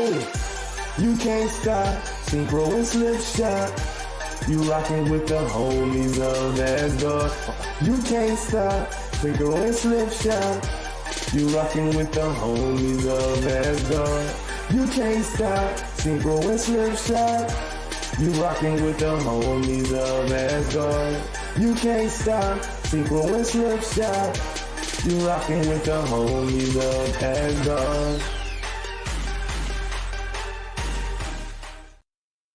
You can't stop, synchro and Slipshock. You rockin' with the homies of Asgard. You can't stop, synchro and Slipshock. You rockin' with the homies of Asgard. You can't stop, synchro and Slipshock. You rockin' with the homies of Asgard. You can't stop, synchro and Slipshock. You rockin' with the homies of Asgard.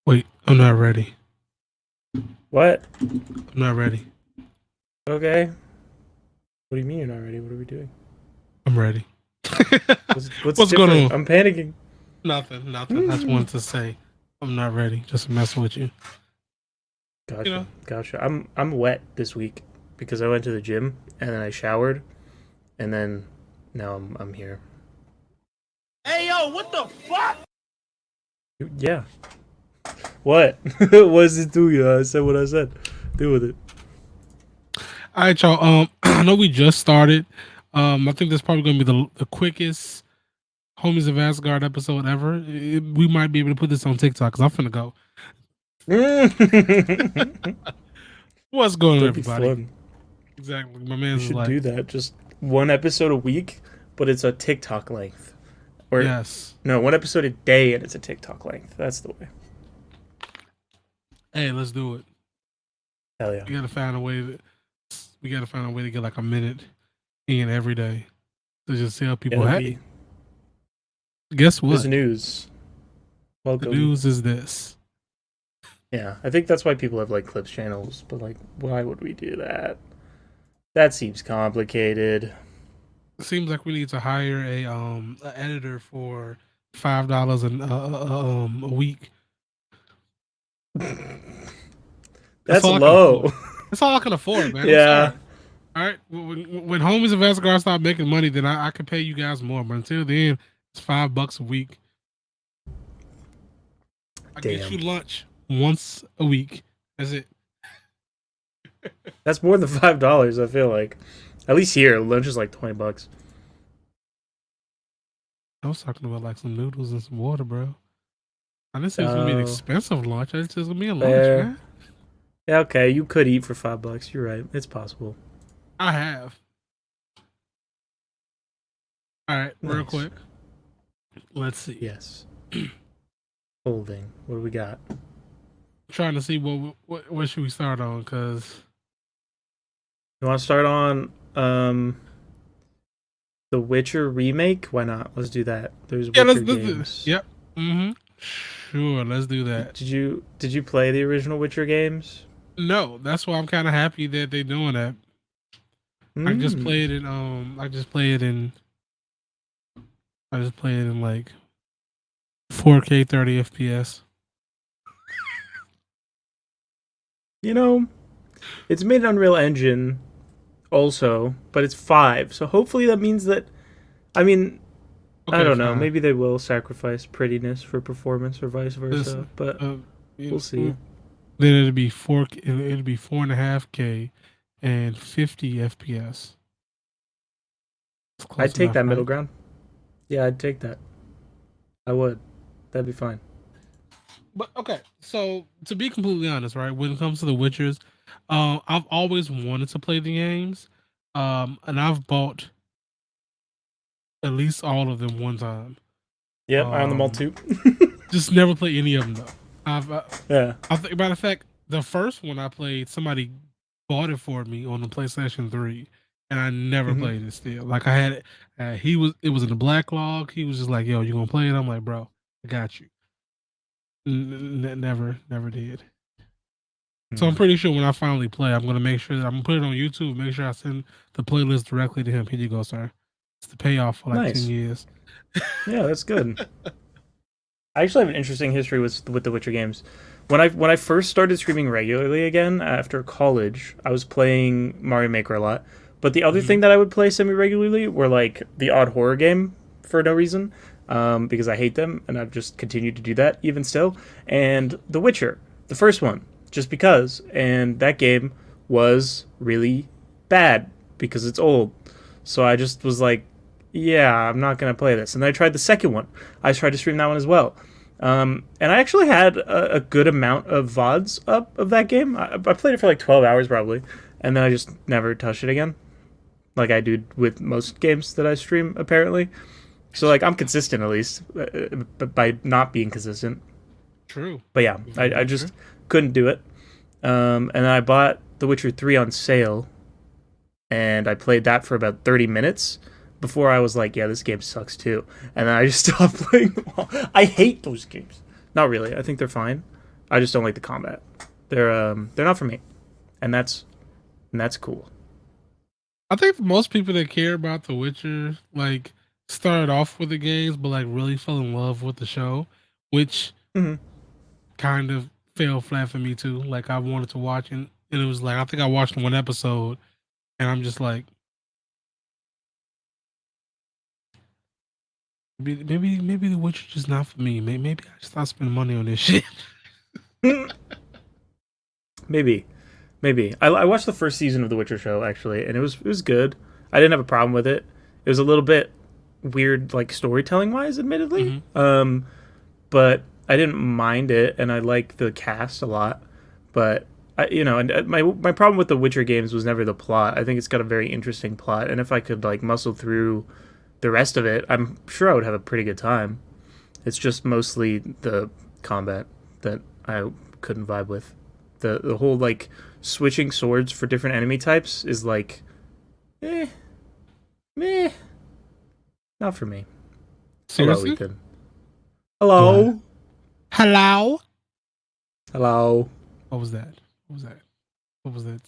Wait, I'm not ready. What? I'm not ready. Okay. What do you mean you're not ready? What are we doing? I'm ready. What's going on? I'm panicking. Nothing. I just wanted to say I'm not ready. Just messing with you. Gotcha. You know? Gotcha. I'm wet this week because I went to the gym and then I showered and then now I'm here. Hey yo, what the fuck? Yeah. What? What does it do you? I said what I said. Deal with it. All right, y'all. I know we just started. I think that's probably gonna be the quickest Homies of Asgard episode ever. We might be able to put this on TikTok because I'm finna go. What's going on, everybody? Fun. Exactly. My man We is should like, do that. Just one episode a week, but it's a TikTok length. Or yes. No, one episode a day and it's a TikTok length. That's the way. Hey, let's do it. Hell yeah. We gotta find a way to get like a minute in every day to just tell people, hey, guess what? There's news. Welcome. The news is this. Yeah, I think that's why people have like clips channels, but like, why would we do that? That seems complicated. It seems like we need to hire a editor for $5 a week. That's low. That's all I can afford, man. Yeah. All right. When Homies of Asgard start making money, then I can pay you guys more. But until then, it's $5 a week. I get you lunch once a week. That's it. That's more than $5. I feel like, at least here, lunch is like $20. I was talking about like some noodles and some water, bro. I didn't say it's gonna be an expensive lunch. I just said it's gonna be a lunch, man. Yeah, okay. You could eat for $5. You're right. It's possible. I have. All right, real quick. Let's see. Yes. Holding. What do we got? Trying to see what should we start on? Cause you want to start on the Witcher remake? Why not? Let's do that. There's Witcher games. Yep. Mm-hmm. Sure, let's do that. Did you play the original Witcher games? No, that's why I'm kind of happy that they're doing that. I just play it in like 4K 30 FPS. You know, it's made in Unreal Engine also, but it's 5. So hopefully that means that, I mean, okay, I don't know. Maybe they will sacrifice prettiness for performance or vice versa, but we'll see. Then it'll be 4.5K and 50 FPS. I'd take that middle ground. Yeah, I'd take that. I would. That'd be fine. But okay, so to be completely honest, right, when it comes to the Witchers, I've always wanted to play the games, and I've bought at least all of them one time. Yep, I own them all too. Just never play any of them though. Yeah. I think, matter of fact, the first one I played, somebody bought it for me on the PlayStation 3, and I never played it still. Like I had it, it was in the black log. He was just like, "Yo, you gonna play it?" I'm like, "Bro, I got you." Never did. So I'm pretty sure when I finally play, I'm gonna make sure that I'm gonna put it on YouTube. Make sure I send the playlist directly to him. Here you go, sir. It's the payoff for like 10 years. Yeah, that's good. I actually have an interesting history with the Witcher games. When I first started streaming regularly again after college, I was playing Mario Maker a lot. But the other thing that I would play semi-regularly were like the odd horror game for no reason, because I hate them, and I've just continued to do that even still. And The Witcher, the first one, just because. And that game was really bad because it's old. So I just was like, yeah, I'm not gonna play this. And then I tried the second one. I tried to stream that one as well. And I actually had a good amount of VODs up of that game. I played it for like 12 hours probably, and then I just never touched it again, like I do with most games that I stream apparently. So like I'm consistent at least, but by not being consistent. True. But yeah, I just couldn't do it. And then I bought The Witcher 3 on sale, and I played that for about 30 minutes before I was like, yeah, this game sucks too. And then I just stopped playing them all. I hate those games. Not really. I think they're fine. I just don't like the combat. They're not for me. And that's cool. I think for most people that care about The Witcher, like started off with the games, but like really fell in love with the show, which Hmm. kind of fell flat for me too. Like I wanted to watch and it was like I think I watched one episode and I'm just like maybe The Witcher just not for me. Maybe I just stop spending money on this shit. Maybe. Maybe. I watched the first season of The Witcher show actually, and it was good. I didn't have a problem with it. It was a little bit weird, like storytelling wise, admittedly. But I didn't mind it, and I like the cast a lot. But my problem with the Witcher games was never the plot. I think it's got a very interesting plot, and if I could like muscle through the rest of it, I'm sure I would have a pretty good time. It's just mostly the combat that I couldn't vibe with. The whole like switching swords for different enemy types is like, meh, not for me. Hello, Seriously? Ethan. Hello. What? Hello? Hello. What was that? What was that?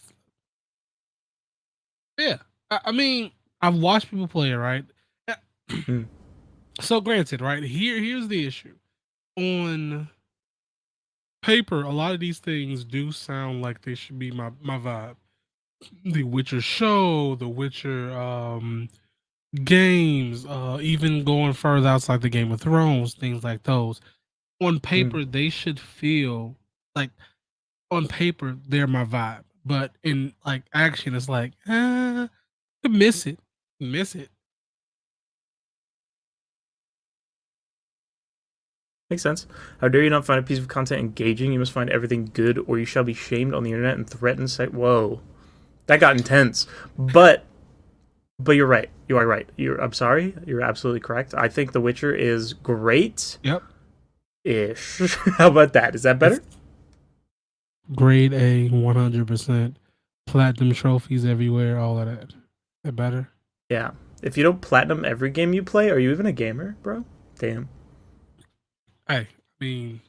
Yeah. I mean, I've watched people play it, right? Mm. So granted, right? Here's the issue. On paper, a lot of these things do sound like they should be my vibe. The Witcher show, the Witcher games, even going further outside the Game of Thrones, things like those. On paper, they should feel like on paper they're my vibe, but in like action, it's like I miss it, miss it. Makes sense. How dare you not find a piece of content engaging? You must find everything good, or you shall be shamed on the internet and threatened. Say, whoa, that got intense. But you're right. You are right. I'm sorry. You're absolutely correct. I think The Witcher is great. Yep, Ish. How about that? Is that better? grade A, 100%, platinum trophies everywhere, all of that. That better? Yeah. If you don't platinum every game you play, are you even a gamer, bro? Damn. Hey, I mean,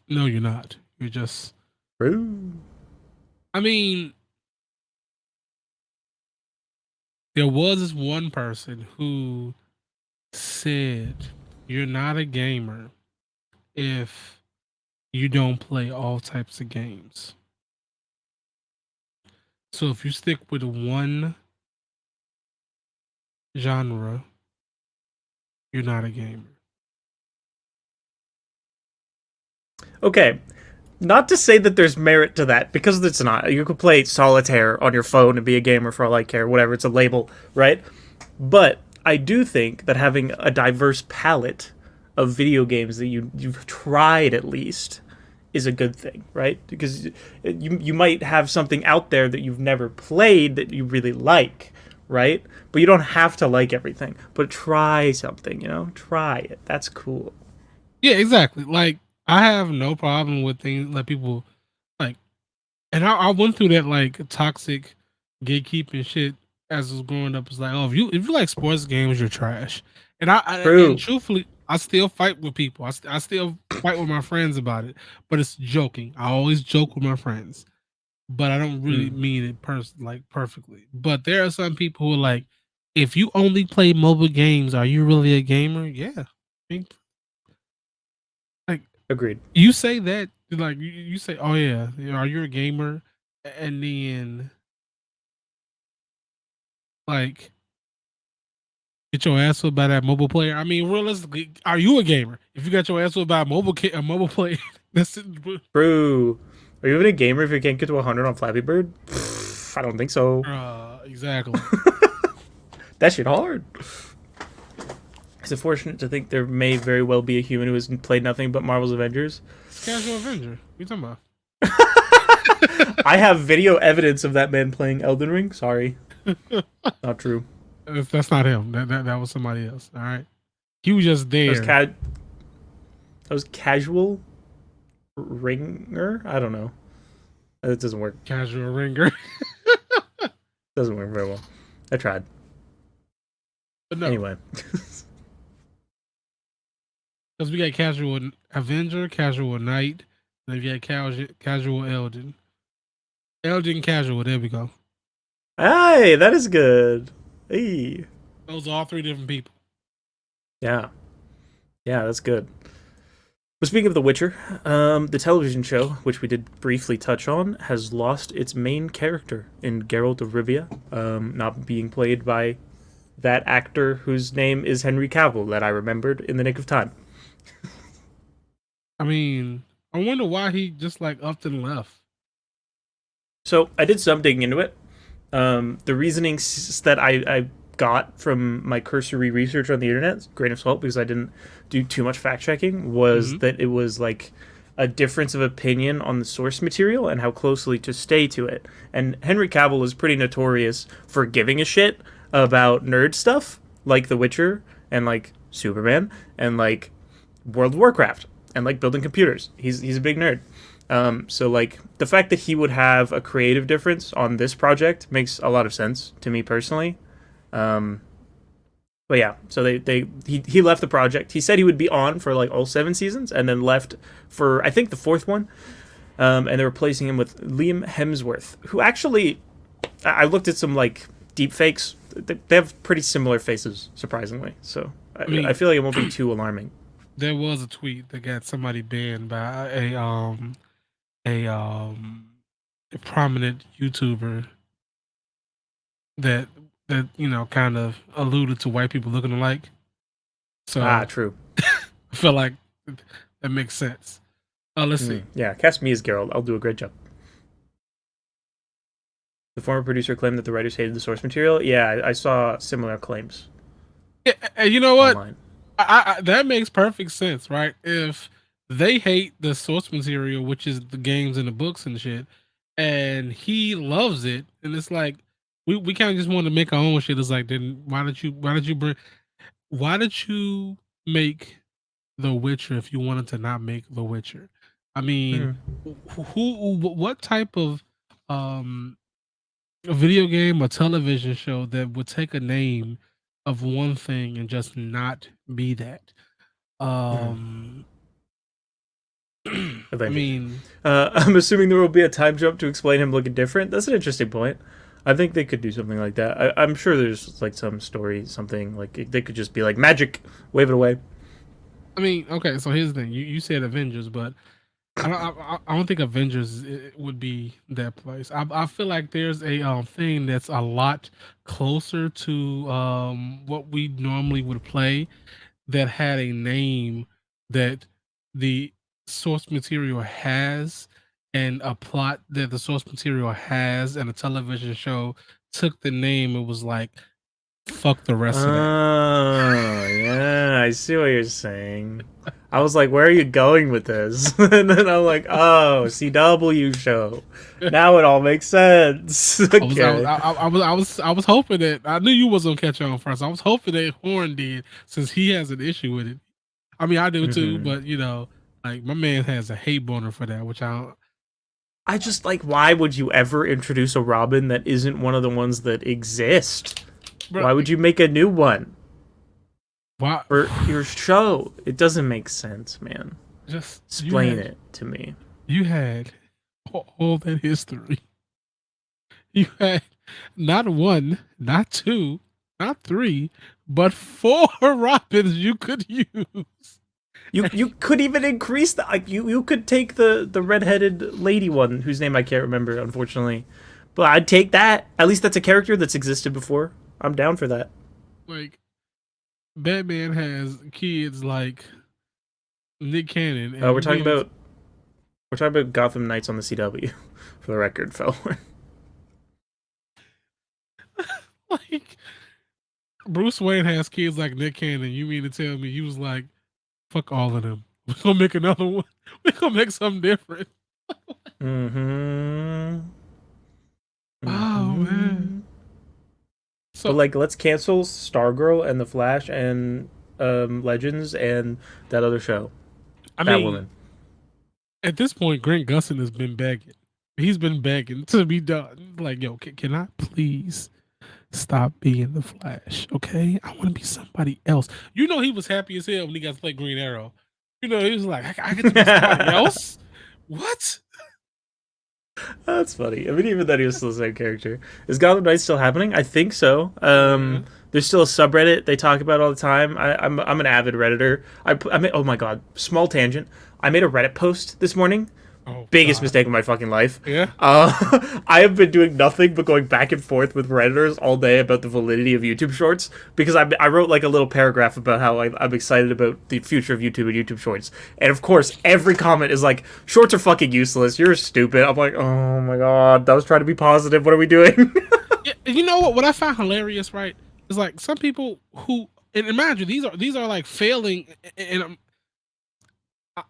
no, you're not. You're just. Bro. I mean, there was this one person who said you're not a gamer if you don't play all types of games. So if you stick with one genre, you're not a gamer. Okay. Not to say that there's merit to that, because it's not. You could play solitaire on your phone and be a gamer for all I care, whatever, it's a label, right? But I do think that having a diverse palette of video games that you've tried at least is a good thing, right? Because you might have something out there that you've never played that you really like, right? But you don't have to like everything. But try something, Try it. That's cool. Yeah, exactly. Like I have no problem with things like people like, and I went through that like toxic gatekeeping shit as I was growing up. It's like, oh, if you like sports games, you're trash. And True. and truthfully, I still fight with people. I still fight with my friends about it, but it's joking. I always joke with my friends, but I don't really mean it perfectly. But there are some people who are like, if you only play mobile games, are you really a gamer? Yeah. I mean, like Agreed. you say that, like you say, oh yeah, are you a gamer? And then like get your ass whipped by that mobile player. I mean, realistically, are you a gamer? If you got your ass whipped by a mobile player, that's it. Bro, are you even a gamer if you can't get to 100 on Flappy Bird? I don't think so. Exactly. That shit hard. Is it fortunate to think there may very well be a human who has played nothing but Marvel's Avengers? Casual Avenger. What you talking about? I have video evidence of that man playing Elden Ring. Sorry. Not true. That's not him. That was somebody else. All right. He was just there. That was casual ringer? I don't know. It doesn't work. Casual ringer. Doesn't work very well. I tried. But no. Anyway. Because we got casual Avenger, casual Knight, then we got casual Elden. Elden casual, there we go. Hey, that is good. Hey. Those are all three different people. Yeah. Yeah, that's good. But speaking of The Witcher, the television show, which we did briefly touch on, has lost its main character in Geralt of Rivia, not being played by that actor whose name is Henry Cavill that I remembered in the nick of time. I mean, I wonder why he just like upped and left. So I did some digging into it. The reasonings that I got from my cursory research on the internet, grain of salt because I didn't do too much fact checking, was that it was like a difference of opinion on the source material and how closely to stay to it. And Henry Cavill is pretty notorious for giving a shit about nerd stuff like The Witcher and like Superman and like World of Warcraft and like building computers. He's a big nerd. So like the fact that he would have a creative difference on this project makes a lot of sense to me personally. But yeah, so he left the project. He said he would be on for like all 7 seasons and then left for I think the 4th one. And they're replacing him with Liam Hemsworth, who actually I looked at some like deep fakes. They have pretty similar faces, surprisingly. So I feel like it won't be too alarming. There was a tweet that got somebody banned by a prominent YouTuber that you know kind of alluded to white people looking alike. So true. I feel like that makes sense. Let's see. Yeah, cast me as Geralt. I'll do a great job. The former producer claimed that the writers hated the source material. Yeah, I saw similar claims. Yeah, you know what? Online. I that makes perfect sense, right? If they hate the source material, which is the games and the books and shit, and he loves it, and it's like we kind of just want to make our own shit. It's like, then why did you make The Witcher if you wanted to not make The Witcher? I mean, what type of a video game or television show that would take a name of one thing and just not be that? I mean, I'm assuming there will be a time jump to explain him looking different. That's an interesting point. I think they could do something like that. I'm sure there's like some story, something like they could just be like magic, wave it away. I mean, okay. So here's the thing: you said Avengers, but I don't think Avengers would be that place. I feel like there's a thing that's a lot closer to what we normally would play that had a name that the source material has and a plot that the source material has and a television show took the name. It was like, fuck the rest of that. Oh, yeah, I see what you're saying. I was like, where are you going with this? And then I'm like, oh, CW show. Now it all makes sense. Okay. I was hoping that I knew you was gonna catch on first. I was hoping that Horn did, since he has an issue with it. I mean, I do too, but you know, like my man has a hate boner for that, which I just like, why would you ever introduce a Robin that isn't one of the ones that exist? Bro, why would you make a new one? Why? For your show? It doesn't make sense, man. Just explain it to me. You had all that history. You had not 1, not 2, not 3, but 4 Robins you could use. You could even increase that. Like you could take the redheaded lady one, whose name I can't remember, unfortunately. But I'd take that. At least that's a character that's existed before. I'm down for that. Like, Batman has kids like Nick Cannon. And we're talking about Gotham Knights on the CW, for the record, Felward. Like, Bruce Wayne has kids like Nick Cannon. You mean to tell me you was like, fuck all of them. We're gonna make another one. We're gonna make something different. Mm-hmm. Oh man. Mm-hmm. But So like, let's cancel Stargirl and the Flash and Legends and that other show, I mean, Batwoman. at this point, Grant Gustin has been begging. He's been begging to be done. Like, yo, can I please stop being the Flash? Okay, I want to be somebody else. You know, he was happy as hell when he got to play Green Arrow. You know, he was like, I get to be somebody else. What? That's funny. I mean, even then, he was still the same character. Is Gotham Knights still happening? I think so. Yeah. There's still a subreddit they talk about all the time. I'm an avid redditor. I made, oh my god, small tangent. I made a Reddit post this morning. Oh, Biggest God. mistake of my fucking life. Yeah. I have been doing nothing but going back and forth with Redditors all day about the validity of YouTube Shorts because I wrote like a little paragraph about how I'm excited about the future of YouTube and YouTube Shorts. And of course, every comment is like, Shorts are fucking useless. You're stupid. I'm like, oh my god, I was trying to be positive. What are we doing? Yeah, you know what? What I found hilarious, right, is like some people who, and imagine these are like failing, and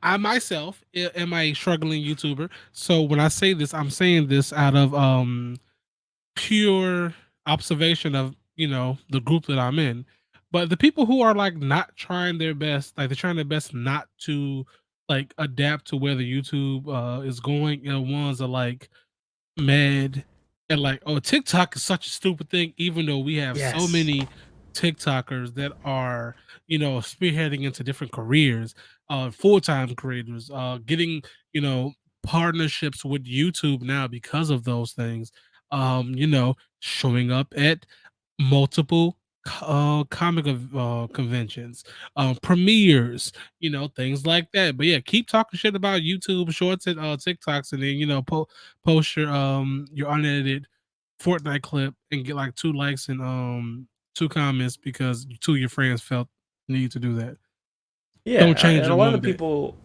I myself am a struggling YouTuber. So when I say this, I'm saying this out of pure observation of the group that I'm in. But the people who are like not trying their best, like they're trying their best not to like adapt to where the YouTube is going. Ones are like mad and like, oh, TikTok is such a stupid thing, even though we have so Yes. many TikTokers that are, spearheading into different careers, full-time creators, getting, partnerships with YouTube now because of those things. Showing up at multiple comic conventions, premieres, things like that. But yeah, keep talking shit about YouTube Shorts and TikToks, and then post your unedited Fortnite clip and get like 2 likes and 2 comments because 2 of your friends felt the need to do that. Don't Yeah, change and it a lot of one the bit. people.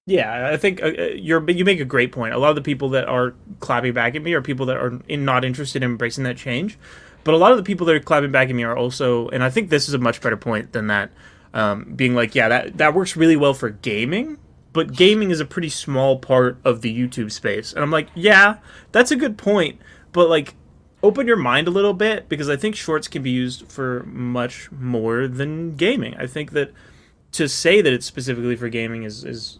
Yeah, I think you make a great point. A lot of the people that are clapping back at me are people that are not interested in embracing that change. But a lot of the people that are clapping back at me are also, and I think this is a much better point than that, being like, yeah, that works really well for gaming, but gaming is a pretty small part of the YouTube space. And I'm like, yeah, that's a good point, but like, open your mind a little bit because I think shorts can be used for much more than gaming. I think that to say that it's specifically for gaming is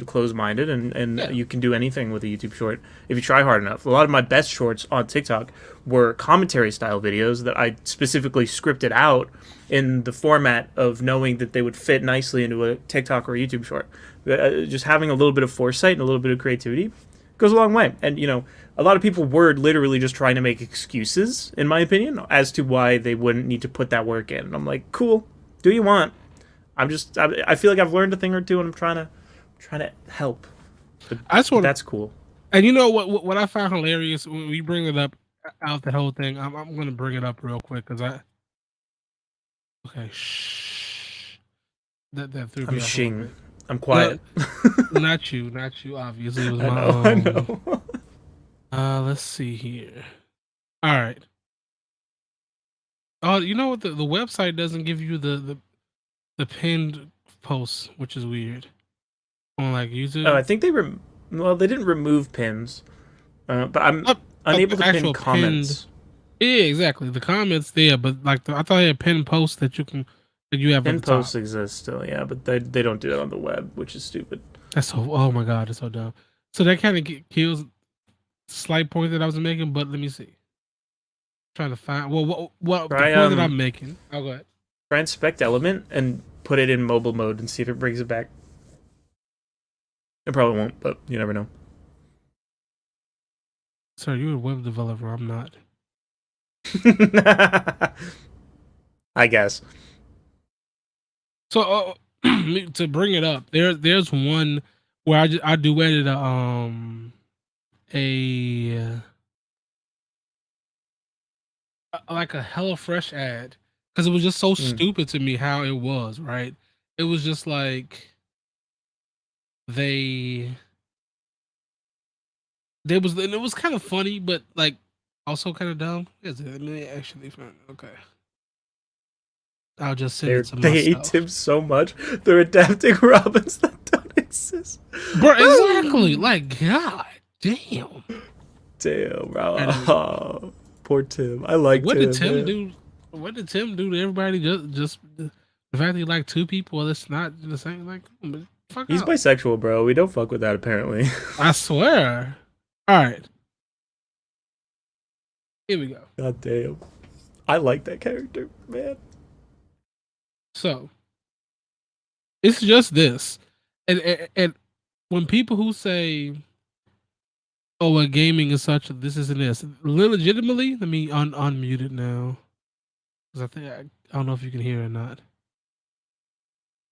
closed-minded, and Yeah. you can do anything with a YouTube short if you try hard enough. A lot of my best shorts on TikTok were commentary style videos that I specifically scripted out in the format of knowing that they would fit nicely into a TikTok or a YouTube short. Just having a little bit of foresight and a little bit of creativity goes a long way. And a lot of people were literally just trying to make excuses, in my opinion, as to why they wouldn't need to put that work in. And I'm like, cool, do what you want. I feel like I've learned a thing or two, and I'm trying to help. But, I just but want to, that's cool. and you know what I found hilarious when we bring it up out the whole thing. I'm gonna bring it up real quick because okay, shh. That threw I'm me off a little shing. bit. I'm No, quiet. not you, not you. Obviously, it was I my know. I know. Let's see here. All right. Oh, you know what? The website doesn't give you the pinned posts, which is weird on like Oh, I YouTube. think well, they didn't remove pins, but I'm Not unable the to pin actual pinned. comments. Yeah, exactly. The comments there, but like I thought I had pinned posts that you have at Pin the top. posts exist still, yeah, but they don't do that on the web, which is stupid. That's so. Oh my god, it's so dumb. So that kind of kills slight point that I was making. But let me see. Trying to find what the Try point that I'm making. I'll go ahead. try inspect element and put it in mobile mode and see if it brings it back. It probably won't, but you never know. Sorry, you're a web developer. I'm not. I guess. So to bring it up, there's one where I duetted a like a HelloFresh ad because it was just so Mm. stupid to me how it was, right? It was just like they there was and it was kind of funny, but like also kind of dumb. Is it? Let me actually find. Okay. I'll just send it to They hate myself. Tim so much. They're adapting Robins that don't exist. Bro, exactly. Like, God damn. Damn, bro. And Oh, poor Tim. I like what Tim. did Tim Man. do? What did Tim do to everybody? Just the fact that he like two people, it's not the same. Like, fuck He's out. bisexual, bro. We don't fuck with that, apparently. I swear. All right. Here we go. God damn. I like that character, man. So it's just this, and when people who say, "Oh, well, gaming is such," this isn't this. Legitimately, let me unmute it now because I don't know if you can hear it or not.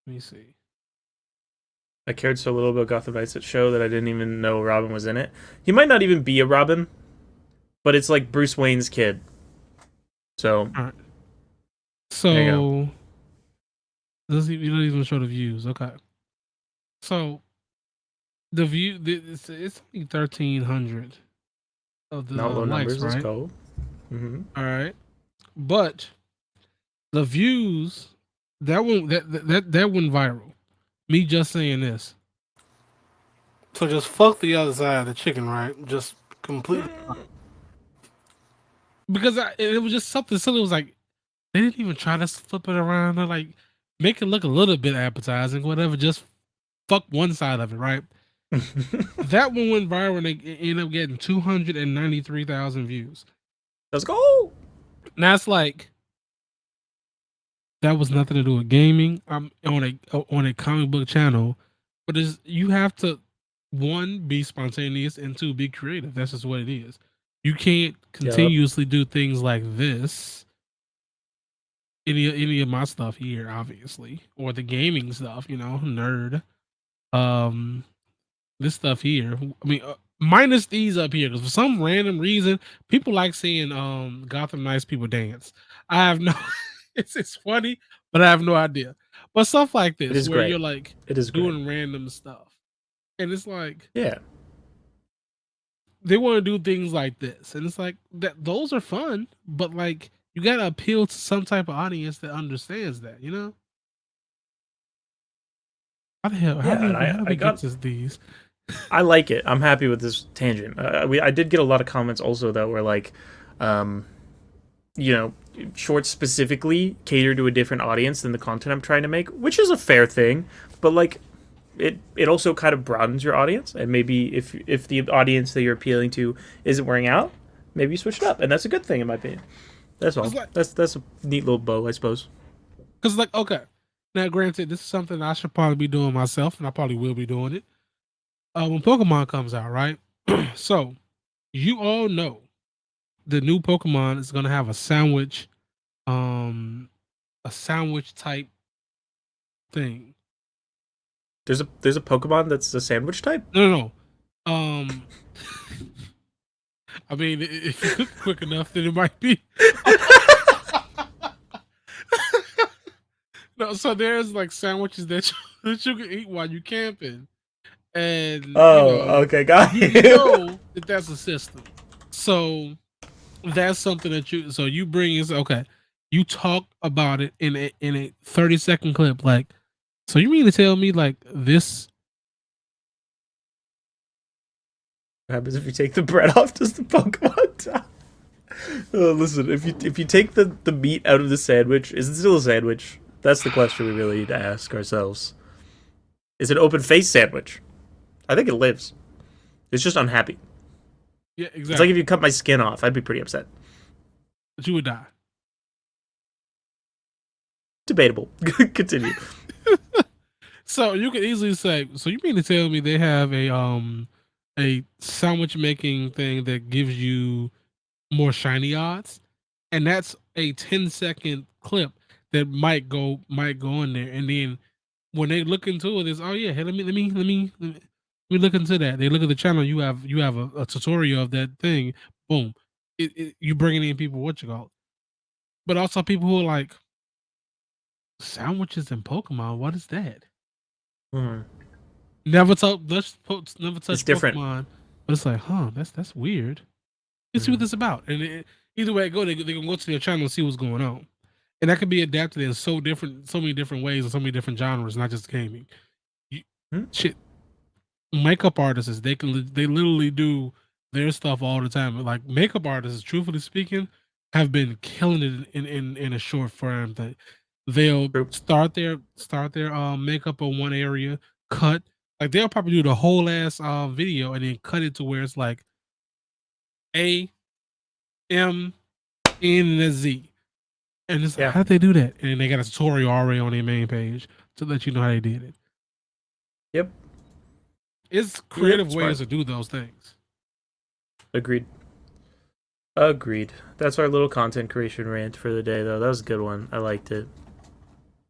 Let me see. I cared so little about Gotham Knights at show that I didn't even know Robin was in it. He might not even be a Robin, but it's like Bruce Wayne's kid. So, All right. There you So you don't even show the views. Okay. So the view it's only 1,300 of the not low likes, numbers. Let's right? go. Mm-hmm. All right, but the views that went viral. Me just saying this. So just fuck the other side of the chicken, right? Just completely. Because it was just something silly. It was like they didn't even try to flip it around. They're like make it look a little bit appetizing, whatever. Just fuck one side of it, right? That one went viral and they ended up getting 293,000 views. Let's go. And that's like that was nothing to do with gaming. I'm on a comic book channel, but you have to one be spontaneous and two be creative. That's just what it is. You can't continuously do things like this. Any of my stuff here, obviously, or the gaming stuff, nerd. This stuff here. I mean, minus these up here, because for some random reason, people like seeing Gotham Knights people dance. I have no. it's funny, but I have no idea. But stuff like this, is where great. you're like It is doing random stuff, and it's like Yeah. they want to do things like this, and it's like that. Those are fun, but like you gotta appeal to some type of audience that understands that, How the hell? How do we get to these? I like it. I'm happy with this tangent. I did get a lot of comments also that were like, shorts specifically cater to a different audience than the content I'm trying to make, which is a fair thing. But like, it also kind of broadens your audience, and maybe if the audience that you're appealing to isn't wearing out, maybe you switch it up, and that's a good thing in my opinion. That's all. Like, that's a neat little bow, I suppose. Because like, okay, now granted, this is something I should probably be doing myself, and I probably will be doing it. When Pokemon comes out, right? So you all know the new Pokemon is gonna have a sandwich type thing. There's a Pokemon that's a sandwich type? No. I mean, if you cook quick enough, then it might be. No, so there's like sandwiches that you can eat while you camping, and okay, got you it. know that's a system. So that's something that you bring is okay. You talk about it in a 30-second clip, like. So you mean to tell me like this? What happens if you take the bread off? Does the Pokemon die? Listen, if you take the meat out of the sandwich, is it still a sandwich? That's the question we really need to ask ourselves. Is it an open face sandwich? I think it lives. It's just unhappy. Yeah, exactly. It's like if you cut my skin off, I'd be pretty upset. But you would die. Debatable. Continue. So you could easily say, so you mean to tell me they have a sandwich making thing that gives you more shiny odds? And that's a 10-second clip that might go in there. And then when they look into it, it's oh yeah, hey, let me look into that. They look at the channel, you have a tutorial of that thing, boom. You bringing in people what you call it. But also people who are like sandwiches and Pokemon, what is that? Never touch It's different. Pokemon, but it's like, huh? That's weird. Let's see what this about. And either way I go, they can go to their channel and see what's going on. and that can be adapted in so many different ways and so many different genres, not just gaming. You, shit, makeup artists, they literally do their stuff all the time. Like makeup artists, truthfully speaking, have been killing it in a short frame. That they'll start their makeup on one area, cut, like they'll probably do the whole ass video and then cut it to where it's like A M N and a Z. And it's like, how'd they do that? And they got a tutorial already on their main page to let you know how they did it. Yep. It's creative ways to do those things. Agreed. That's our little content creation rant for the day, though. That was a good one. I liked it.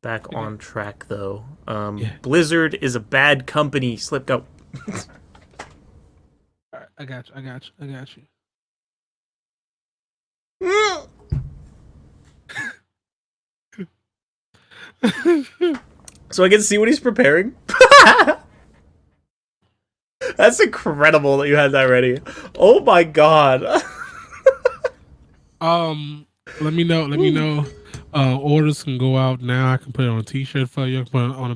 Back on track, though. Blizzard is a bad company. Slipped out. Right, I got you. So I get to see what he's preparing. That's incredible that you had that ready. Oh my god. Let me know. Orders can go out now. I can put it on a T-shirt for you. I can put it on the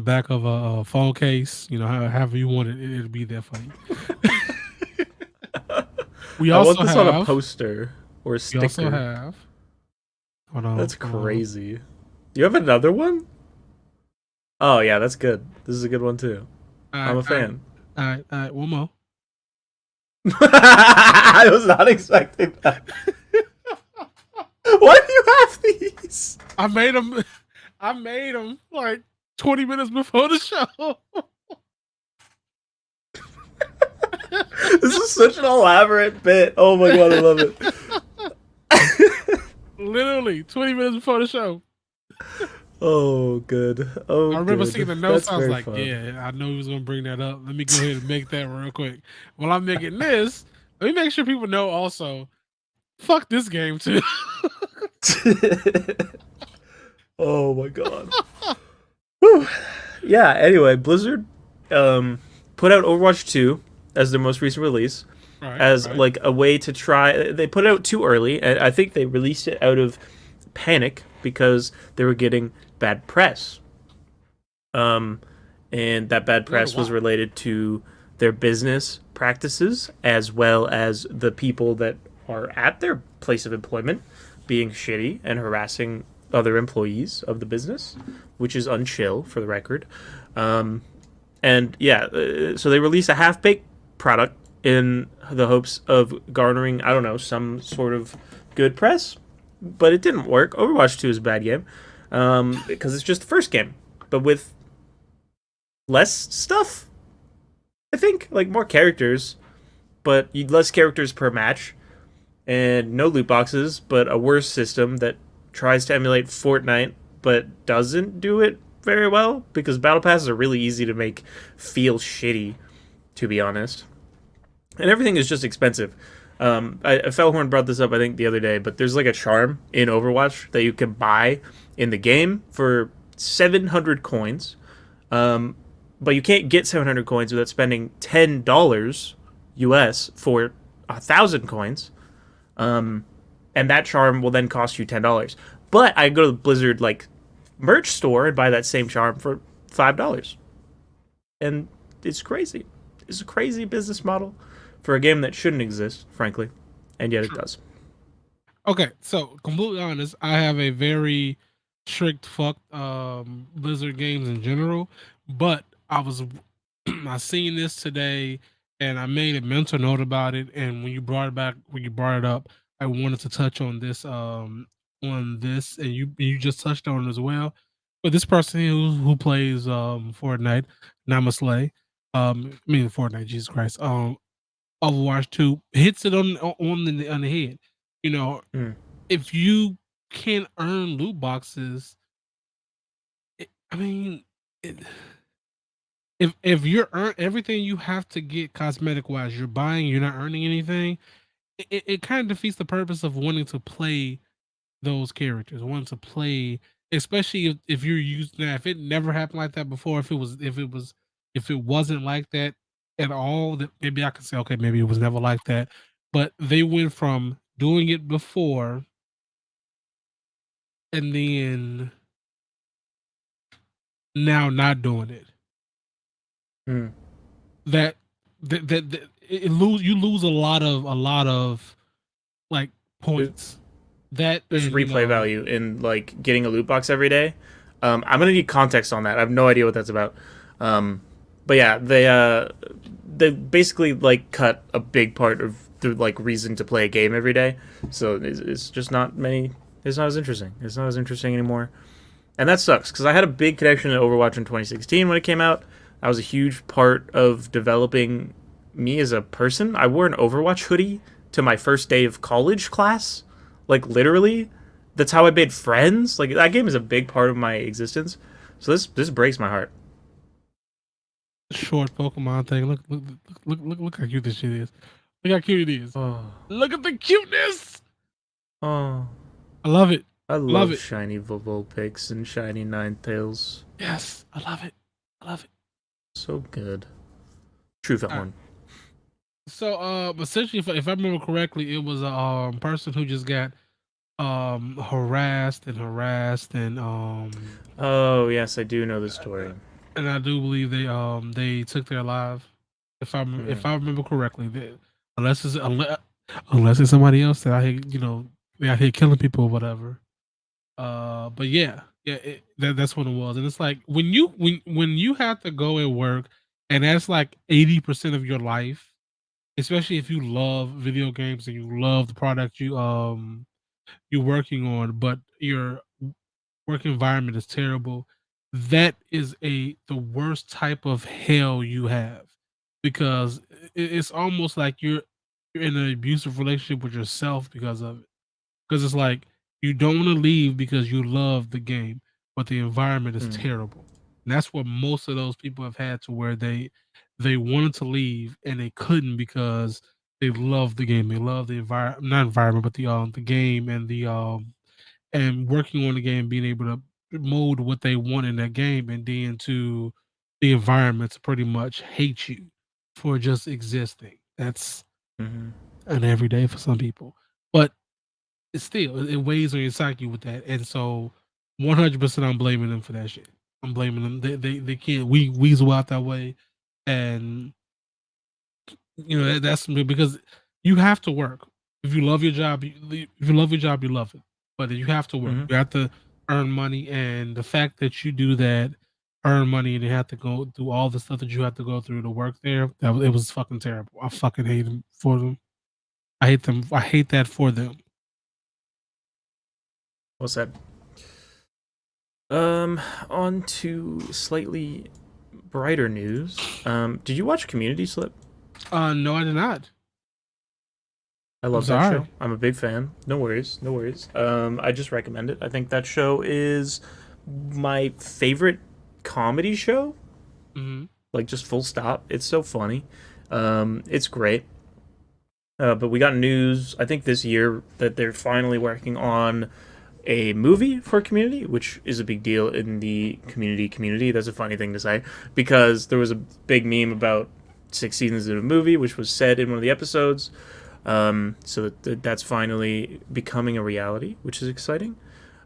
back of a phone case. You know, however you want it, it'll be there for you. I want this on a poster or a sticker. We also have. Hold on. That's crazy. Do you have another one? Oh yeah, that's good. This is a good one too. I'm a fan. All right, one more. I was not expecting that. Why do you have these? I made them like 20 minutes before the show. This is such an elaborate bit. Oh my god, I love it. Literally 20 minutes before the show. Oh, good. Oh, I remember seeing the notes. That's I was like, fun. yeah, I know he was going to bring that up. Let me go ahead and make that real quick. While I'm making this, let me make sure people know also, fuck this game too. Oh my god. Whew. Yeah, anyway, Blizzard put out Overwatch 2 as their most recent release. Like a way to try. They put it out too early, and I think they released it out of panic because they were getting bad press. And that bad press was related to their business practices as well as the people that are at their place of employment being shitty and harassing other employees of the business, which is unchill for the record. So they released a half-baked product in the hopes of garnering, I don't know, some sort of good press, but it didn't work. Overwatch 2 is a bad game because it's just the first game, but with less stuff, I think, like more characters, but less characters per match, and no loot boxes, but a worse system that tries to emulate Fortnite, but doesn't do it very well, because battle passes are really easy to make feel shitty, to be honest. And everything is just expensive. Fellhorn brought this up, I think, the other day, but there's like a charm in Overwatch that you can buy in the game for 700 coins. But you can't get 700 coins without spending $10 US for 1,000 coins. And that charm will then cost you $10. But I go to the Blizzard like merch store and buy that same charm for $5. And it's crazy. It's a crazy business model for a game that shouldn't exist, frankly. And yet it does. Okay, so completely honest, I have a very strict fuck Blizzard games in general, but I seen this today and I made a mental note about it, and when you brought it up, I wanted to touch on this and you just touched on it as well. But this person who plays Fortnite, Namaslay, Fortnite, Jesus Christ, Overwatch 2 hits it on the head. You know, if you can't earn loot boxes, if you're everything you have to get cosmetic wise, you're buying, you're not earning anything. It kind of defeats the purpose of wanting to play those characters, wanting to play, especially if you're used. Now, if it never happened like that before, if it wasn't like that at all, that maybe I could say, okay, maybe it was never like that. But they went from doing it before and then now not doing it. Mm. That you lose a lot of like points. That There's and replay value in like getting a loot box every day. I'm gonna need context on that. I have no idea what that's about. But yeah, they basically like cut a big part of the like reason to play a game every day. So it's just not many. It's not as interesting. It's not as interesting anymore, and that sucks because I had a big connection to Overwatch in 2016 when it came out. That was a huge part of developing me as a person. I wore an Overwatch hoodie to my first day of college class. Like literally, that's how I made friends. Like that game is a big part of my existence. So this breaks my heart. short Pokemon thing. Look how cute this shit is. Look how cute it is. Oh, Look at the cuteness. oh, I love it. I Love love it. shiny Vulpix and shiny Ninetales. Yes, I love it. I love it. So good. True All right. horn. So, essentially, if I remember correctly, it was a person who just got harassed and Oh yes, I do know the story. and I do believe they took their life. If I remember correctly, unless unless it's somebody else that I they out here killing people or whatever. But yeah, that's what it was, and it's like when you have to go and work, and that's like 80% of your life, especially if you love video games and you love the product you're working on, but your work environment is terrible. That is the worst type of hell you have, because it's almost like you're in an abusive relationship with yourself because of it. Because it's like you don't want to leave because you love the game, but the environment is Mm. terrible. And that's what most of those people have had, to where they wanted to leave and they couldn't because they love the game. They love the environment, not environment, but the game and the and working on the game, being able to mold what they want in that game, and then to the environment to pretty much hate you for just existing. That's Mm-hmm. an everyday for some people, but it's still, it weighs on your psyche with that, and so 100% I'm blaming them for that shit. I'm blaming them. They can't weasel out that way, and that's because you have to work. If you love your job, if you love your job, you love it. But you have to work. Mm-hmm. You have to earn money, and the fact that you do that, earn money, and you have to go through all the stuff that you have to go through to work there, it was fucking terrible. I fucking hate them for them. I hate them. I hate that for them. Well said. On to slightly brighter news. Did you watch Community Slip? No, I did not. I I'm love that sorry. show. I'm a big fan. No worries, no worries. I just recommend it. I think that show is my favorite comedy show. Mm-hmm. Like just full stop. It's so funny. It's great. But we got news, I think this year, that they're finally working on a movie for Community, which is a big deal in the community. That's a funny thing to say because there was a big meme about 6 seasons in a movie, which was said in one of the episodes. So that's finally becoming a reality, which is exciting.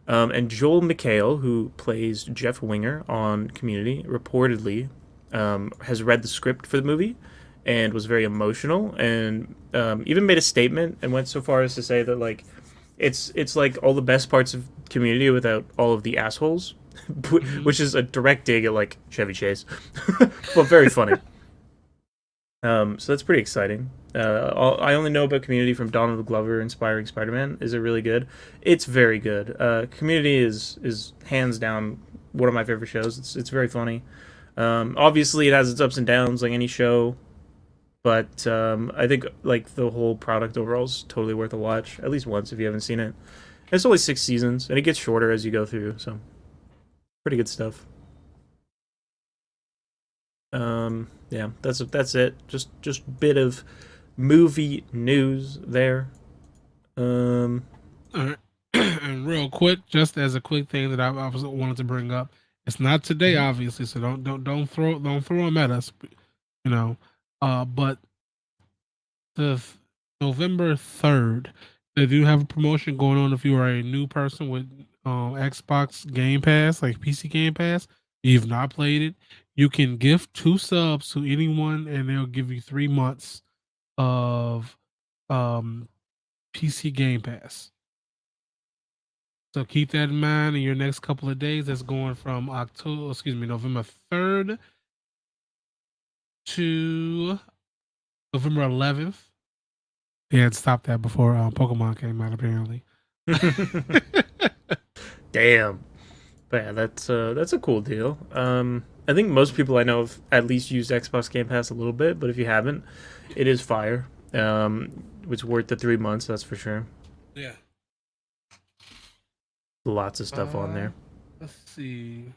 And Joel McHale, who plays Jeff Winger on Community, reportedly has read the script for the movie and was very emotional, and even made a statement and went so far as to say that like it's like all the best parts of Community without all of the assholes, Mm-hmm. which is a direct dig at like Chevy Chase, but very funny. So that's pretty exciting. I only know about Community from Donald Glover inspiring Spider-Man. Is it really good? It's very good. Community is hands down one of my favorite shows. It's very funny. Obviously, it has its ups and downs like any show, but I think like the whole product overall is totally worth a watch at least once if you haven't seen it. It's only 6 seasons and it gets shorter as you go through, so pretty good stuff. Yeah, that's it. Just bit of movie news there. All right. And real quick, just as a quick thing that I was wanted to bring up, it's not today, Mhm. obviously, so don't throw them at us, you know. But November 3rd, they do have a promotion going on if you are a new person with Xbox Game Pass, like PC Game Pass, you've not played it, you can gift 2 subs to anyone, and they'll give you 3 months of PC Game Pass. So keep that in mind in your next couple of days. That's going from November 3rd to November 11th. They had stopped that before Pokemon came out, apparently. Damn. But yeah, that's a cool deal. I think most people I know have at least used Xbox Game Pass a little bit, but if you haven't, it is fire. It's worth the 3 months, that's for sure. Yeah. Lots of stuff on there. Let's see.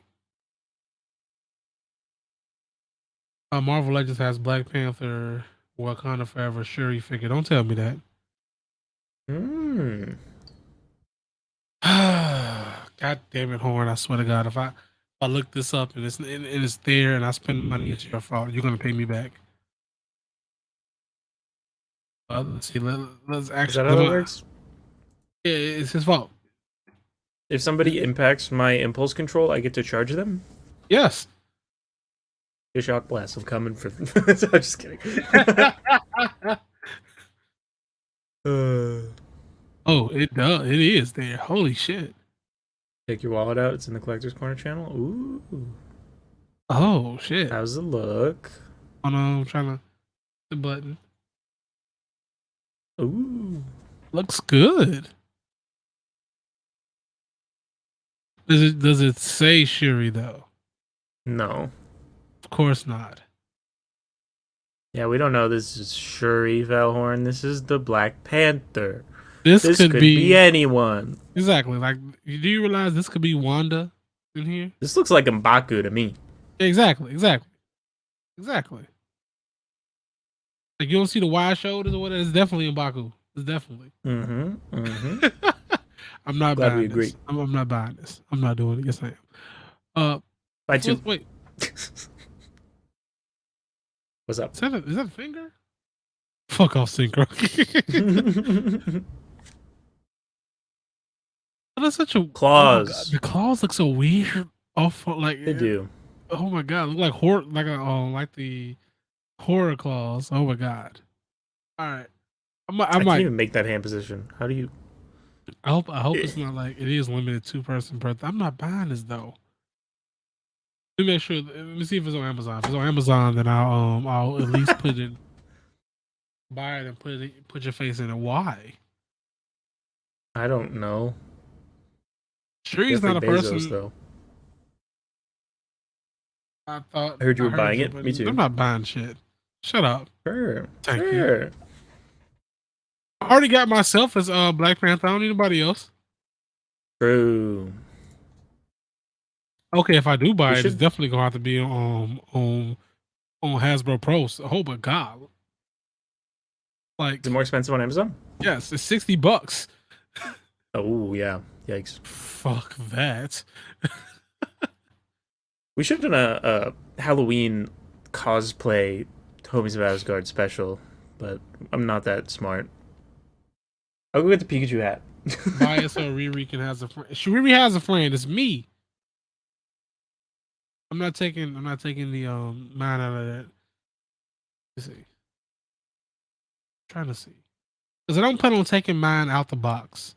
Marvel Legends has Black Panther, Wakanda Forever, Shuri figure. Don't tell me that. God damn it, Horn! I swear to God, if I look this up and it's there and I spend money, it's your fault. You're gonna pay me back. Let's see. Let's actually. Is that how that works? Yeah, it's his fault. If somebody impacts my impulse control, I get to charge them? Yes. Slipshock blast. I'm coming for them. I'm just kidding. Oh, it does. It is there. Holy shit. Take your wallet out. It's in the collector's corner channel. Ooh. Oh shit. How's it look? Oh no, I'm trying to the button. Ooh. Looks good. Does it say Shuri though? No. Of course not. Yeah, we don't know this is Shuri Valhorn. This is the Black Panther. This could be anyone. Exactly. Like, do you realize this could be Wanda in here? This looks like M'Baku to me. Exactly. Like, you don't see the wide shoulders or whatever. It's definitely M'Baku. It's definitely. I'm not Glad buying we agree. this. I'm not buying this. I'm not doing it. Yes, I am. Bye, too. Wait. What's up? Is that a finger? Fuck off, Synchro. That's such a claws. Oh the claws look so weird. Like they do. Oh my god, look like like the horror claws. Oh my god. All right, I can't even make that hand position. How do you? I hope it's not like it is limited 2-person per. I'm not buying this though. Let me make sure. Let me see if it's on Amazon. If it's on Amazon, then I'll at least put it. Buy it and put your face in it. Why? I don't know. Shuri's not a person. Though. I heard you were buying it. Me too. I'm not buying shit. Shut up. Sure. Thank you. I already got myself as Black Panther. I don't need anybody else. True. Okay, if I do buy it, it's definitely gonna have to be on Hasbro Pro. So, oh my god! Like, is it more expensive on Amazon? Yes, it's $60. Oh yeah! Yikes! Fuck that. We should have done a Halloween cosplay Homies of Asgard special, but I'm not that smart. I'll go get the Pikachu hat. Buy it so Riri can has a friend. Riri has a friend. It's me. I'm not taking the mine out of that. Let's see. I'm trying to see. Because I don't plan on taking mine out the box.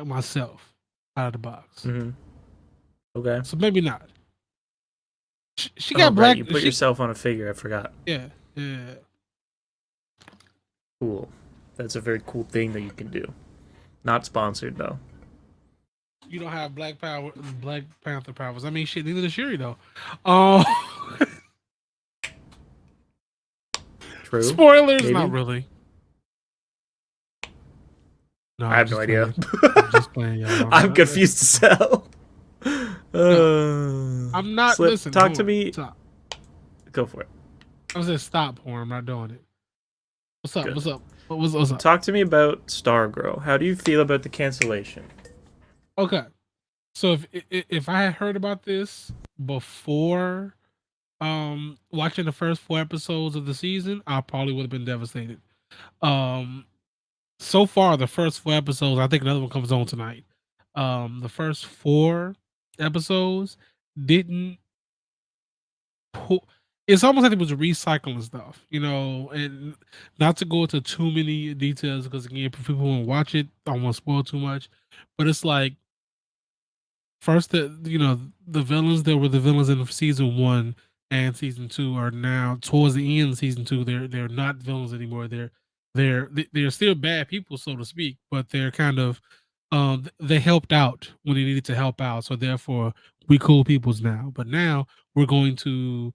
Myself. Out of the box. Mm-hmm. Okay. So maybe not. She got black. Right. You put yourself on a figure, I forgot. Yeah. Cool. That's a very cool thing that you can do. Not sponsored though. You don't have Black Panther powers. I mean, shit. Neither does Shuri though. True. Spoilers, maybe. Not really. No, I have no idea. I'm just playing, y'all. I'm confused to sell. I'm not. Slip, listen, talk to me. Stop. Go for it. I was just stop, porn. I'm not doing it. What's up? Good. What's up? What's up? Talk to me about Stargirl. How do you feel about the cancellation? Okay, so if I had heard about this before watching the first 4 episodes of the season, I probably would have been devastated. So far, the first 4 episodes, I think another one comes on tonight. The first 4 episodes didn't pull. It's almost like it was recycling stuff, and not to go into too many details because again, if people won't watch it, I don't want to spoil too much. But it's like first, the villains that were the villains in season 1 and season 2 are now towards the end of season 2. They're not villains anymore. They're still bad people, so to speak, but they're kind of they helped out when they needed to help out. So therefore, we cool peoples now. But now we're going to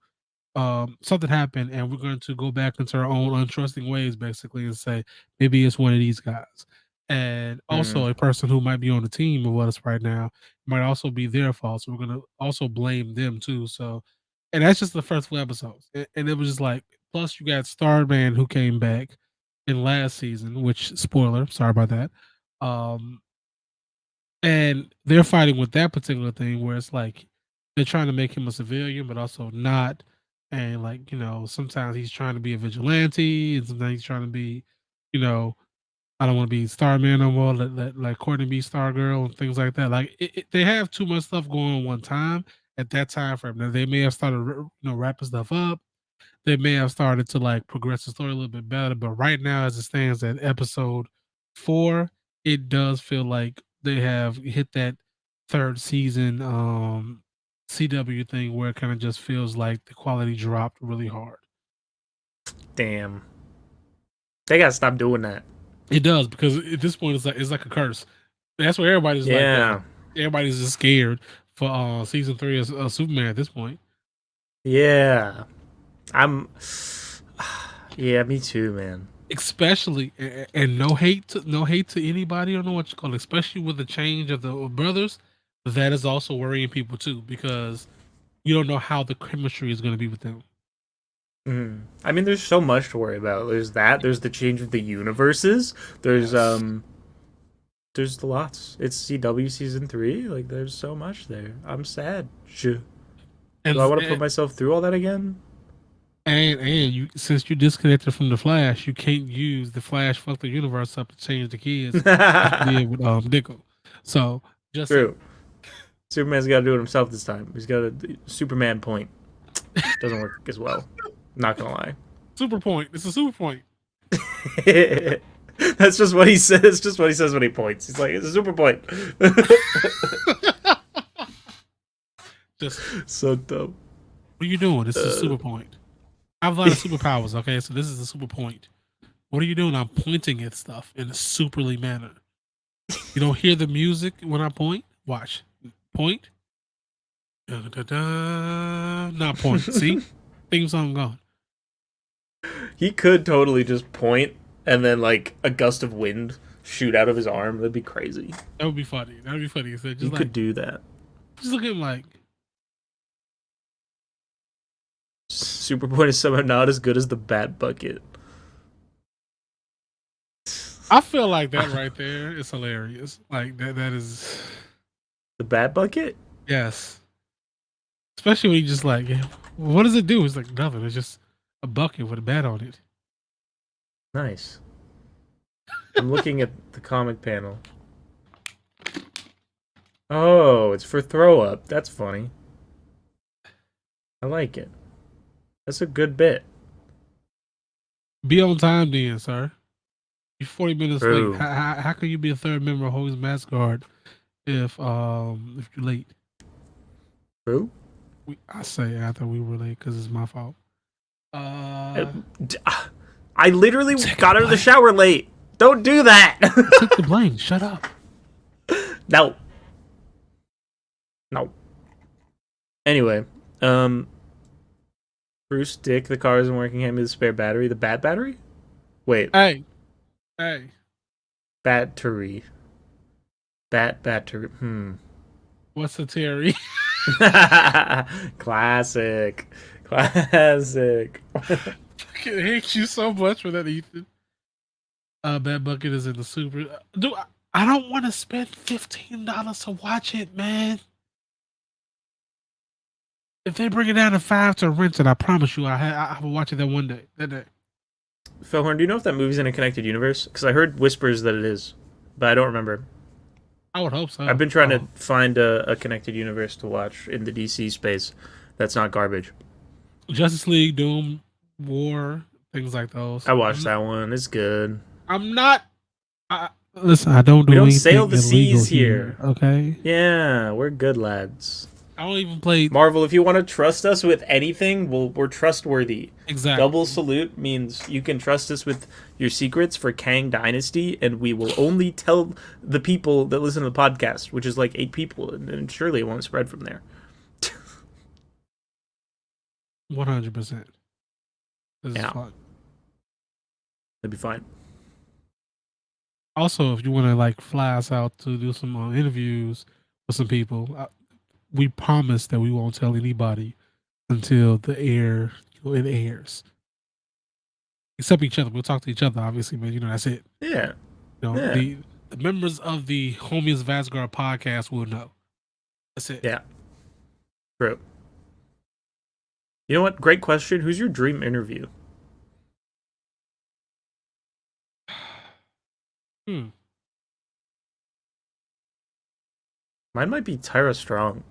something happened and we're going to go back into our own untrusting ways basically and say maybe it's one of these guys, and also a person who might be on the team with us right now might also be their fault, so we're going to also blame them too. So, and that's just the first 4 episodes. And it was just like, plus you got Starman who came back in last season, which spoiler, sorry about that. And they're fighting with that particular thing where it's like they're trying to make him a civilian, but also not. And like, sometimes he's trying to be a vigilante, and sometimes he's trying to be, you know, I don't want to be Starman no more. Let like Courtney be Stargirl and things like that. Like they have too much stuff going on one time at that time frame. Now they may have started, wrapping stuff up. They may have started to like progress the story a little bit better, but right now, as it stands at episode 4, it does feel like they have hit that third season CW thing where it kind of just feels like the quality dropped really hard. Damn. They gotta stop doing that. It does, because at this point it's like a curse. That's where everybody's everybody's just scared for season 3 of Superman at this point. Yeah. Yeah, me too, man. Especially, and no hate to anybody, I don't know what you call it, especially with the change of the brothers, that is also worrying people too, because you don't know how the chemistry is going to be with them. I mean, there's so much to worry about. There's the change of the universes. There's lots. It's CW season 3. Like, there's so much there. I'm sad. Do I want to put myself through all that again? And you, since you disconnected from the Flash, you can't use the Flash fuck the universe up to change the kids like you did with Dickel. So just true. Superman's got to do it himself this time. He's got a Superman point. Doesn't work as well. Not gonna lie. Super point. It's a super point. That's just what he says. It's just what he says when he points. He's like, it's a super point. Just so dumb. What are you doing? This is a super point. I have a lot of superpowers, okay? So this is a super point. What are you doing? I'm pointing at stuff in a superly manner. You don't hear the music when I point? Watch. Point. Not point. See? Theme song gone. He could totally just point and then like a gust of wind shoot out of his arm. That'd be crazy. That would be funny. That would be funny. So just you could do that. Just look at him like, super point is somehow not as good as the bat bucket. I feel like that right there is hilarious. Like that is the bat bucket. Yes, especially when he just like, what does it do? It's like nothing. It's just a bucket with a bat on it. Nice. I'm looking at the comic panel. Oh, it's for throw up. That's funny. I like it. That's a good bit. Be on time then, sir. You're 40 minutes True. late. How can you be a third member of Homies of Asgard if you're late? True. I say after we were late because it's my fault. I literally got out of the shower late. Don't do that. Take the blame. Shut up. No. Anyway, Bruce, Dick, the car isn't working. Hand me the spare battery. The bat battery? Wait. Hey. Battery. Battery. What's the Terry? Classic. I hate you so much for that, Ethan. Bad Bucket is in the super. Dude, I don't want to spend $15 to watch it, man. If they bring it down to $5 to rent it, I promise you, I will watch it that day. Felhorn, do you know if that movie's in a connected universe? Because I heard whispers that it is, but I don't remember. I would hope so. I've been trying to find a connected universe to watch in the DC space that's not garbage. Justice League, Doom, War, things like those. I watched that one. It's good. I'm not. Listen, I don't do We don't anything sail the illegal seas here. Okay. Yeah, we're good lads. I don't even play. Marvel, if you want to trust us with anything, we're trustworthy. Exactly. Double salute means you can trust us with your secrets for Kang Dynasty, and we will only tell the people that listen to the podcast, which is like 8 people, and surely it won't spread from there. 100%. This is Yeah. fun. That'd be fine. Also, if you want to like fly us out to do some interviews with some people, we promise that we won't tell anybody until it airs. Except each other. We'll talk to each other, obviously, but that's it. Yeah. The members of the Homies of Asgard podcast will know. That's it. Yeah. True. You know what? Great question. Who's your dream interview? Mine might be Tyra Strong.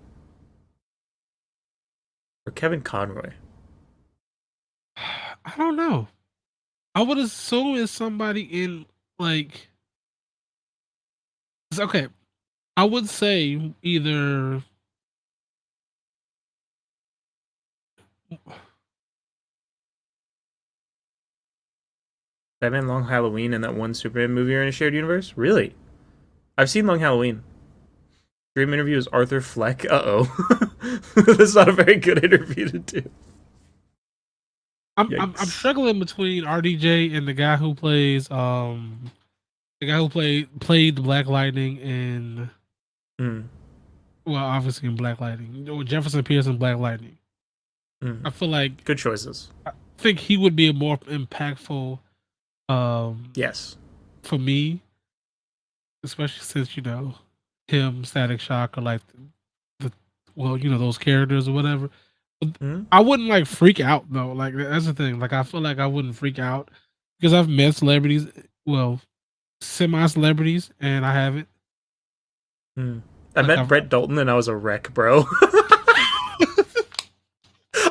Or Kevin Conroy. I don't know. I would assume it's somebody in like. Okay, I would say either. Batman Long Halloween and that one Superman movie are in a shared universe? Really? I've seen Long Halloween. Dream interview is Arthur Fleck. Uh-oh. That's not a very good interview to do. I'm struggling between RDJ and the guy who plays played the Black Lightning in well, obviously in Black Lightning. Jefferson Pierce in Black Lightning. I feel like good choices. I think he would be a more impactful yes. For me. Especially since, him, Static Shock, are like those characters or whatever. I wouldn't like freak out though. Like that's the thing. Like I feel like I wouldn't freak out because I've met celebrities, semi-celebrities, and I haven't. I met Brett Dalton and I was a wreck, bro.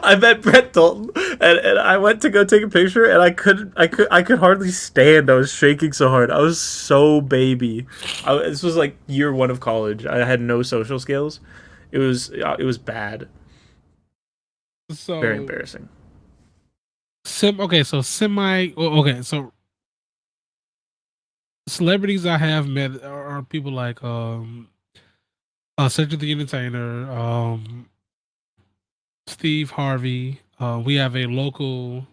I met Brett Dalton and I went to go take a picture and I could hardly stand. I was shaking so hard. I was so baby. This was like year 1 of college. I had no social skills. It was bad. So very embarrassing. So celebrities I have met are people like Cedric the Entertainer, Steve Harvey. We have a local.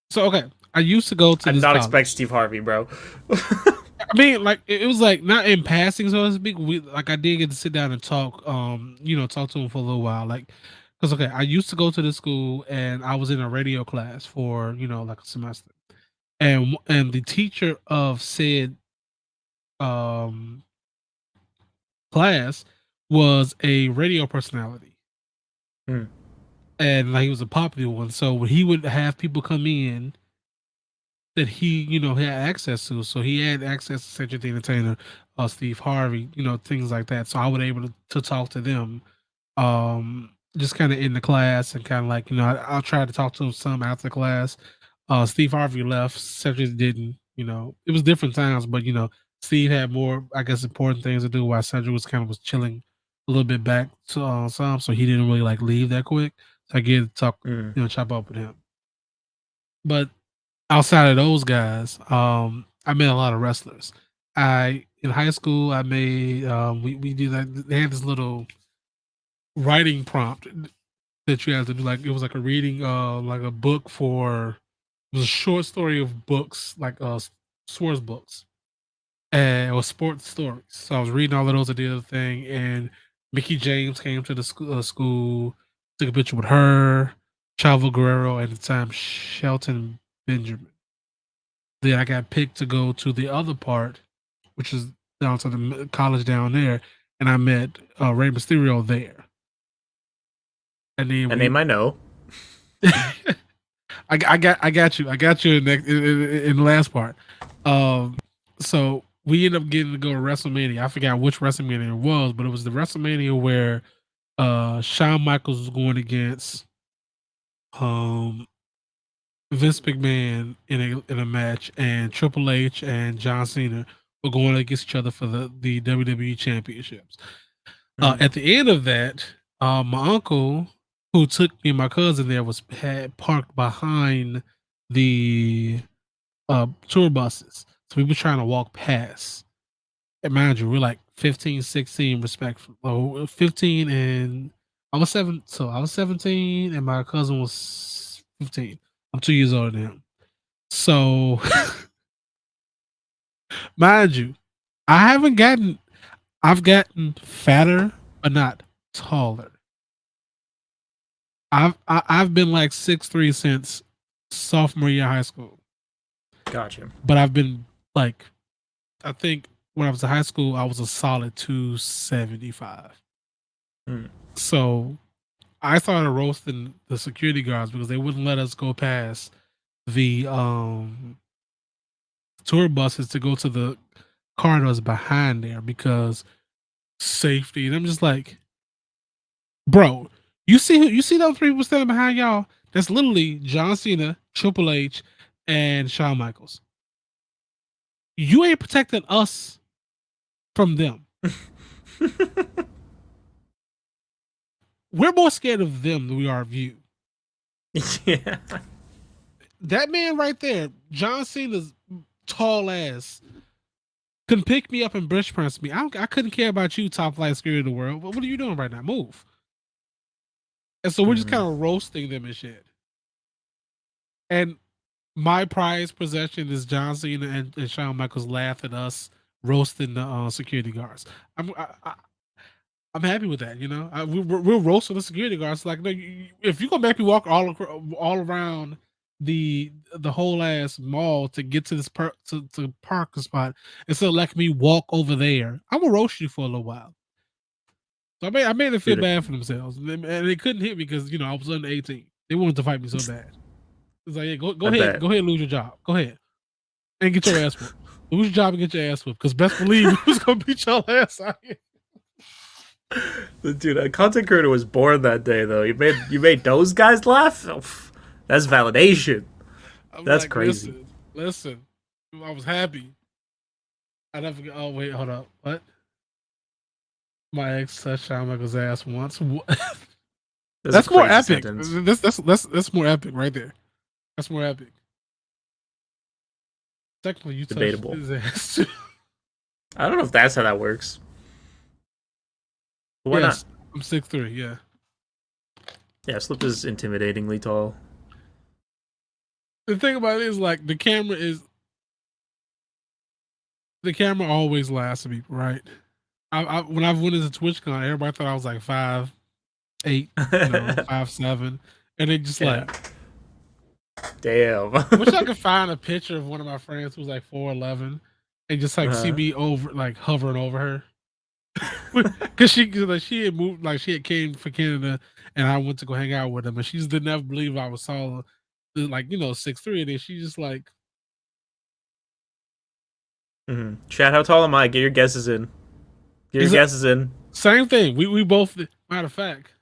So I used to go to. I did not college. expect Steve Harvey, bro. I mean, like it was like not in passing, so to speak. I did get to sit down and talk. Talk to him for a little while, like. Because I used to go to the school and I was in a radio class for like a semester, and the teacher of said class was a radio personality, and like he was a popular one. So when he would have people come in that he had access to, so he had access to Cedric the Entertainer, Steve Harvey, things like that. So I was able to talk to them. Just kind of in the class and kind of like, I'll try to talk to him some after class. Steve Harvey left. Cedric didn't, it was different times, but, Steve had more, I guess, important things to do while Cedric was chilling a little bit back to some. So he didn't really like leave that quick. So I get to talk, chop up with him. But outside of those guys, I met a lot of wrestlers. In high school, I made, we do that. They had this little writing prompt that you had to do, like it was like a reading like a book it was a short story of books, like sports books, and it was sports stories. So I was reading all of those. I did the thing, and Mickey James came to the school, took a picture with her, Chavo Guerrero, at the time Shelton Benjamin. Then I got picked to go to the other part, which is down to the college down there, and I met Rey Mysterio there. And then a name I know. I got you. I got you in the last part. So we ended up getting to go to WrestleMania. I forgot which WrestleMania it was, but it was the WrestleMania where Shawn Michaels was going against um Vince McMahon in a match, and Triple H and John Cena were going against each other for the WWE championships. At the end of that, my uncle, who took me and my cousin there, had parked behind the tour buses. So we were trying to walk past. And mind you, we're like 15, 16, respectful. 15 and I was 7. So I was 17 and my cousin was 15. I'm 2 years older than him. So mind you, I've gotten fatter, but not taller. I've been like 6'3" since sophomore year of high school. Gotcha. But I've been like, I think when I was in high school, I was a solid 275. So I started roasting the security guards because they wouldn't let us go past the tour buses to go to the corridors behind there because safety. And I'm just like, bro, you see those three people standing behind y'all? That's literally John Cena, Triple H, and Shawn Michaels. You ain't protecting us from them. We're more scared of them than we are of you. Yeah. That man right there, John Cena's tall ass, couldn't pick me up and bench press me. I couldn't care about you, top flight security in the world. What are you doing right now? Move. And so we're just kind of roasting them and shit. And my prized possession is John Cena and Shawn Michaels laugh at us roasting the security guards. I'm happy with that, you know. We're roasting the security guards. Like, no, if you're gonna make me walk all around the whole ass mall to get to this to parking spot instead of letting me walk over there, I'm gonna roast you for a little while. So I made them feel bad for themselves, and they couldn't hit me because I was under 18. They wanted to fight me so bad. It's like, yeah, go ahead, go ahead, and lose your job. Go ahead and get your ass whooped. Lose your job and get your ass whooped. Because best believe we was gonna beat your ass out here. Dude, a content creator was born that day, though. You made those guys laugh. Oh, that's validation. That's like, crazy. Listen, I was happy. I never forget. Oh wait, hold up. What? My ex touched Shawn Michaels' ass once. That's more epic. That's more epic right there. That's more epic. Technically, you debatable. Touched his ass too. I don't know if that's how that works. Why not? I'm 6'3", yeah. Yeah, Slip is intimidatingly tall. The thing about it is, like, the camera always laughs at people, right? When I went into TwitchCon, everybody thought I was like 5'8", 5'7", and they just like, damn. Wish I could find a picture of one of my friends who's like 4'11", and just like see me over, like hovering over her. Because she had moved, like she had came for Canada, and I went to go hang out with them, and she just didn't ever believe I was taller, like 6'3", and then she just like, Chat, how tall am I? Get your guesses in. Get your guesses in. Same thing. We both. Matter of fact,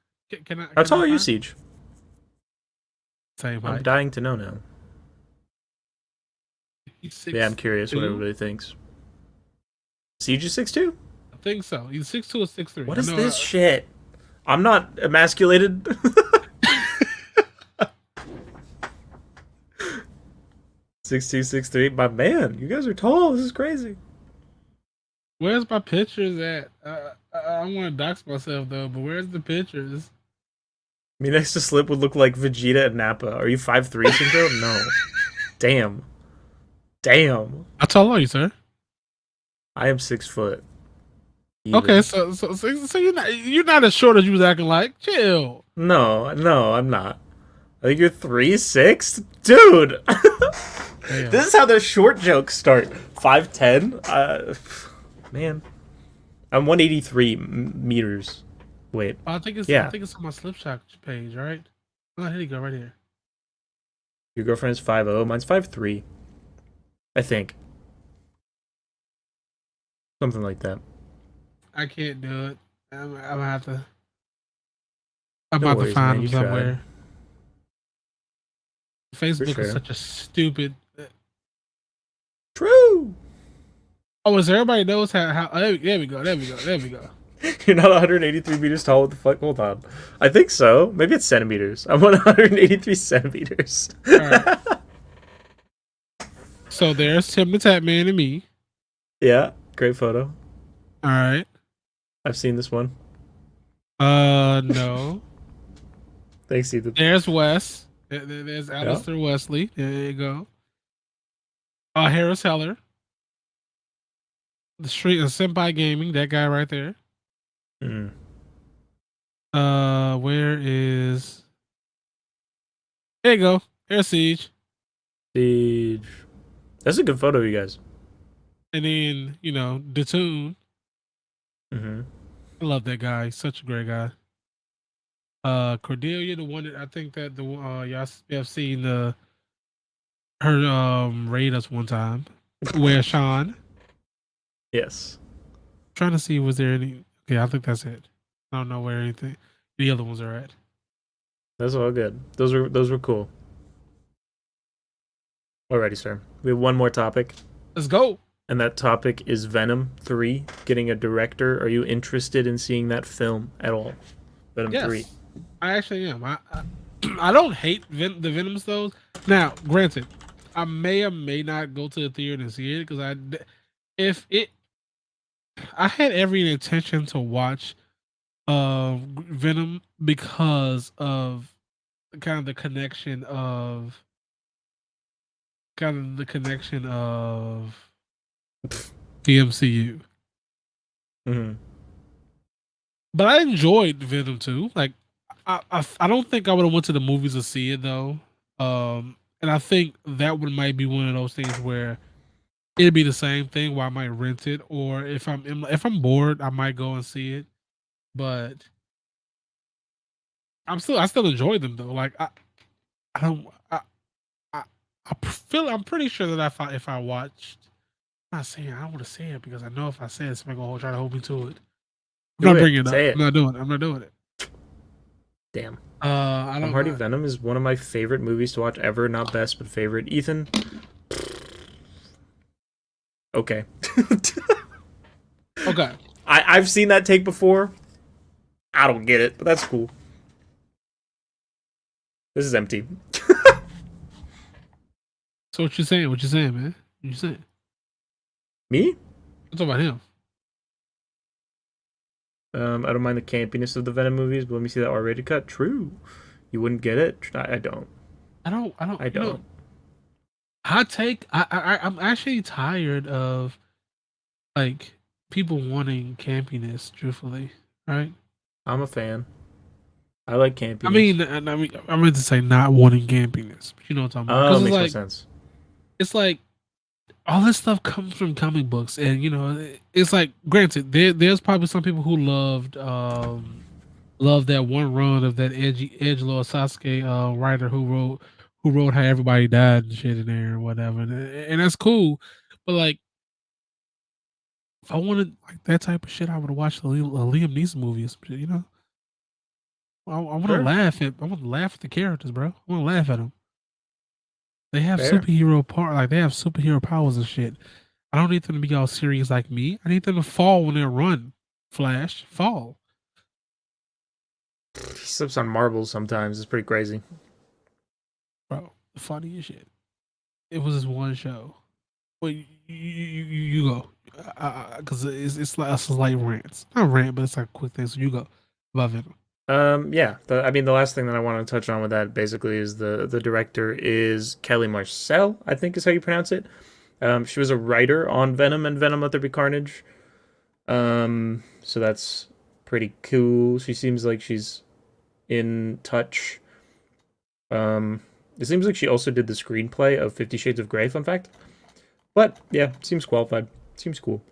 can I? How tall are you, Siege? Same height. I'm dying to know now. Yeah, I'm curious what everybody thinks. Siege is 6'2"? I think so. He's 6'2" or 6'3". What is this shit? I'm not emasculated. 6'2", 6'3". My man, you guys are tall. This is crazy. Where's my pictures at? I don't want to dox myself though, but where's the pictures? Me next to Slip would look like Vegeta and Nappa. Are you 5'3", Synchro? No. Damn. How tall are you, sir? I am 6 foot. Even. Okay, so you're not as short as you was acting like. Chill. No, I'm not. I think you're 3'6", dude. This is how the short jokes start. 5'10". Man, I'm 183 meters. Wait. I think it's on my Slipshock page, right? Oh, here you go, right here. Your girlfriend is 5'0". Mine's 5'3". I think. Something like that. I can't do it. I'm gonna have to. I'm No about to worries, find man. them You tried. somewhere. Facebook is sure. such a stupid. True. Oh, so everybody knows how there we go. There we go. There we go. You're not 183 meters tall. What the fuck? Hold on. I think so. Maybe it's centimeters. I'm 183 centimeters. All right. So there's Tim the Tap Man and me. Yeah. Great photo. All right. I've seen this one. No. Thanks, Ethan. There's Wes. There's Alistair Wesley. There you go. Harris Heller. The Street of Senpai Gaming. That guy right there. Mm. Where is? There you go. There's Siege. Siege. That's a good photo, you guys. And then Detoon. Mm-hmm. I love that guy. He's such a great guy. Cordelia, the one that I think that y'all have seen her raid us one time. Where Sean? Yes. Trying to see was there any. Okay, I think that's it. I don't know where anything the other ones are at. That's all good. Those were cool. Alrighty, sir. We have one more topic. Let's go. And that topic is Venom 3 getting a director. Are you interested in seeing that film at all? Venom 3. I actually am. I don't hate the Venoms though. Now, granted, I may or may not go to the theater and see it because I had every intention to watch Venom because of kind of the connection of the MCU. Mm-hmm. But I enjoyed Venom 2. Like I don't think I would have went to the movies to see it though. And I think that one might be one of those things where it'd be the same thing where I might rent it, or if I'm bored, I might go and see it. But I still enjoy them though. Like I don't I'm pretty sure that if I watched, I'm not saying I don't want to say it because I know if I say it, somebody gonna try to hold me to it. I'm not bringing it up. I'm not doing it. I'm not doing it. Damn. I don't. Tom Hardy Venom is one of my favorite movies to watch ever. Not best, but favorite. Ethan. Okay. Okay. I've seen that take before. I don't get it, but that's cool. This is empty. So what you saying? What you saying, man? What you saying? Me? I'm talking about him. I don't mind the campiness of the Venom movies, but let me see that R-rated cut. True. You wouldn't get it? I don't. I don't. I don't. Hot take. I'm actually tired of like people wanting campiness. Truthfully, right? I'm a fan. I like campiness. I meant to say not wanting campiness. But you know what I'm talking about? Oh, makes more sense. It's like all this stuff comes from comic books, and it's like, granted, there's probably some people who loved that one run of that edgelord Sasuke writer who wrote how everybody died and shit in there or whatever, and that's cool. But like, if I wanted like that type of shit, I would have watched a Liam Neeson movie or some shit. I want to laugh at the characters, bro. I want to laugh at them. They have they have superhero powers and shit. I don't need them to be all serious like me. I need them to fall when they run. Flash, fall. He slips on marbles sometimes. It's pretty crazy. Bro, the funniest shit. It was this one show. Wait, you go. Because it's like a slight rant. Not rant, but it's like a quick thing. So you go about Venom. Yeah. The last thing that I want to touch on with that basically is the director is Kelly Marcel, I think is how you pronounce it. She was a writer on Venom and Venom Let There Be Carnage. So that's pretty cool. She seems like she's in touch. It seems like she also did the screenplay of 50 Shades of Grey, fun fact. But yeah, seems qualified. Seems cool.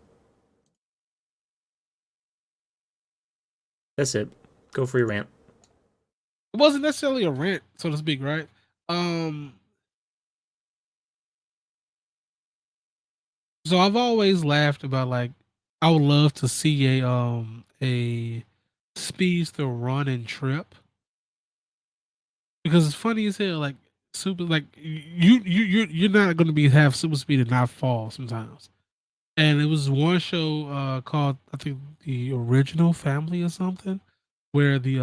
That's it. Go for your rant. It wasn't necessarily a rant, so to speak, right? So I've always laughed about like I would love to see a speedster run and trip because it's funny as hell. Like super, like you're not going to be have super speed and not fall sometimes. And it was one show called I think the Original Family or something, where the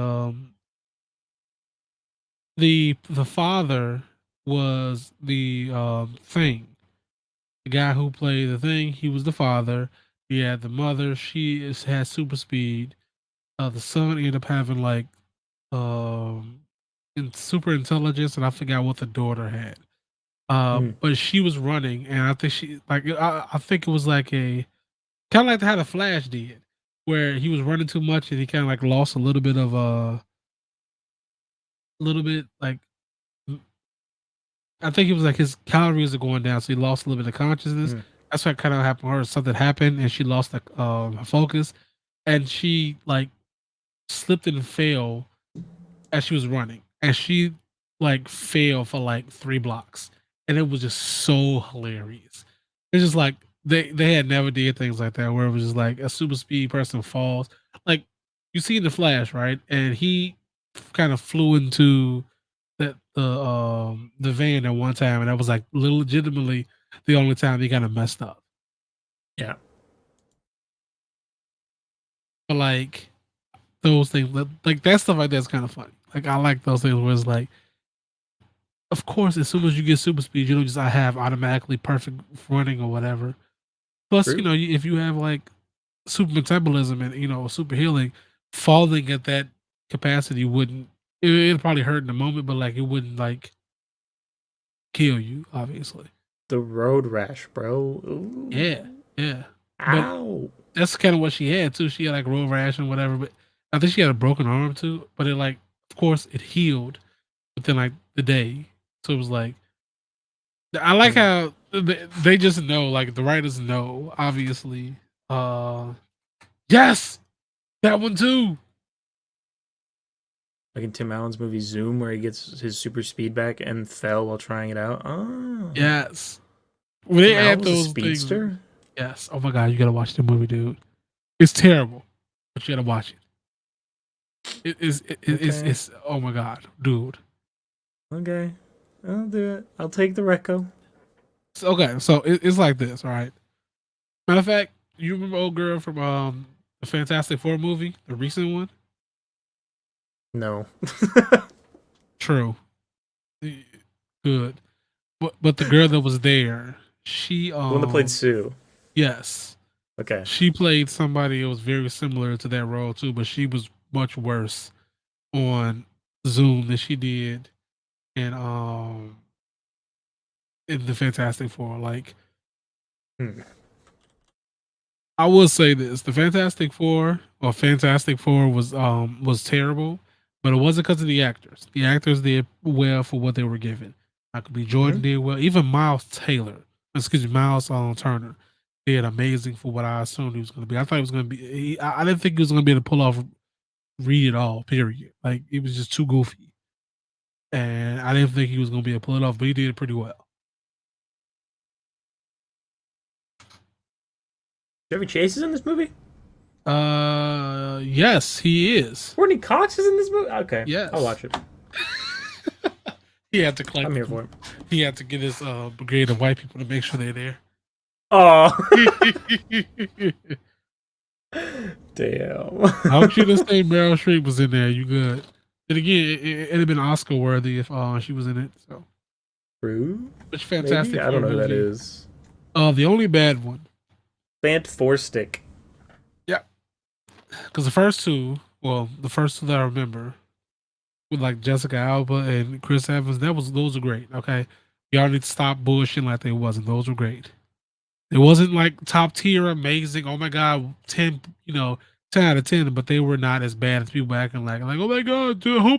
father was the thing. The guy who played the thing, he was the father. He had the mother. Has super speed. The son ended up having like um super intelligence, and I forgot what the daughter had. But she was running, and I think she like I think it was like a kind of like how the Flash did, where he was running too much and he kind of like lost a little bit of a little bit like I think it was like his calories are going down, so he lost a little bit of consciousness. That's what kind of happened to her. Something happened, and she lost the her focus, and she like slipped and fell as she was running, and she like fell for like 3 blocks, and it was just so hilarious. It's just like they had never did things like that where it was just like a super speed person falls. Like you see in the Flash, right? And he kind of flew into the van at one time, and that was like legitimately the only time he kind of messed up. Yeah. But like those things, like that stuff like that's kind of funny. Like I like those things where it's like, of course, as soon as you get super speed, you don't just have automatically perfect running or whatever. Plus, True. if you have like super metabolism and super healing, falling at that capacity wouldn't. It'd probably hurt in the moment, but like it wouldn't like kill you, obviously. The road rash, bro. Ooh. Yeah, yeah. But Ow. that's kind of what she had too. She had like road rash and whatever. But I think she had a broken arm too. But it like, of course, it healed within like the day. So it was like, I like how they just know, like the writers know, obviously. Yes, that one too. Like in Tim Allen's movie Zoom, where he gets his super speed back and fell while trying it out. Oh. Yes. When they Tim Allen add was a those things, speedster? yes. Oh my god, you gotta watch the movie, dude. It's terrible, but you gotta watch it. Okay. It's oh my god, dude. Okay. I'll do it. I'll take the reco. Okay, so it's like this, all right. Matter of fact, you remember old girl from the Fantastic Four movie, the recent one? No. True. Good. But the girl that was there, she The one that played Sue. yes. Okay. She played somebody that was very similar to that role too, but she was much worse on Zoom than she did in the Fantastic Four. Like I will say this: the Fantastic Four was terrible, but it wasn't because of the actors. The actors did well for what they were given. I could be Jordan did well. Even Miles Turner did amazing for what I assumed he was going to be. I thought he was going to be. I didn't think he was going to be able to pull off Read It All. Period. Like it was just too goofy, and I didn't think he was going to be able to pull it off. But he did it pretty well. Chevy Chase is in this movie? Yes, he is. Courtney Cox is in this movie? Okay. Yes. I'll watch it. He had to collect. I'm here for it. He had to get his brigade of white people to make sure they're there. Oh. Damn. I want you to say Meryl Streep was in there. You good? And again, it'd have been Oscar worthy if she was in it. So, True? which Fantastic Maybe? I don't know who that movie. is. The only bad one. Fant Four Stick. Yeah, because the first two that I remember, with like Jessica Alba and Chris Evans, those are great. Okay, y'all need to stop bullshitting like they wasn't. Those were great. It wasn't like top tier, amazing. Oh my god, 10, 10 out of 10. But they were not as bad as people acting like oh my god, dude, I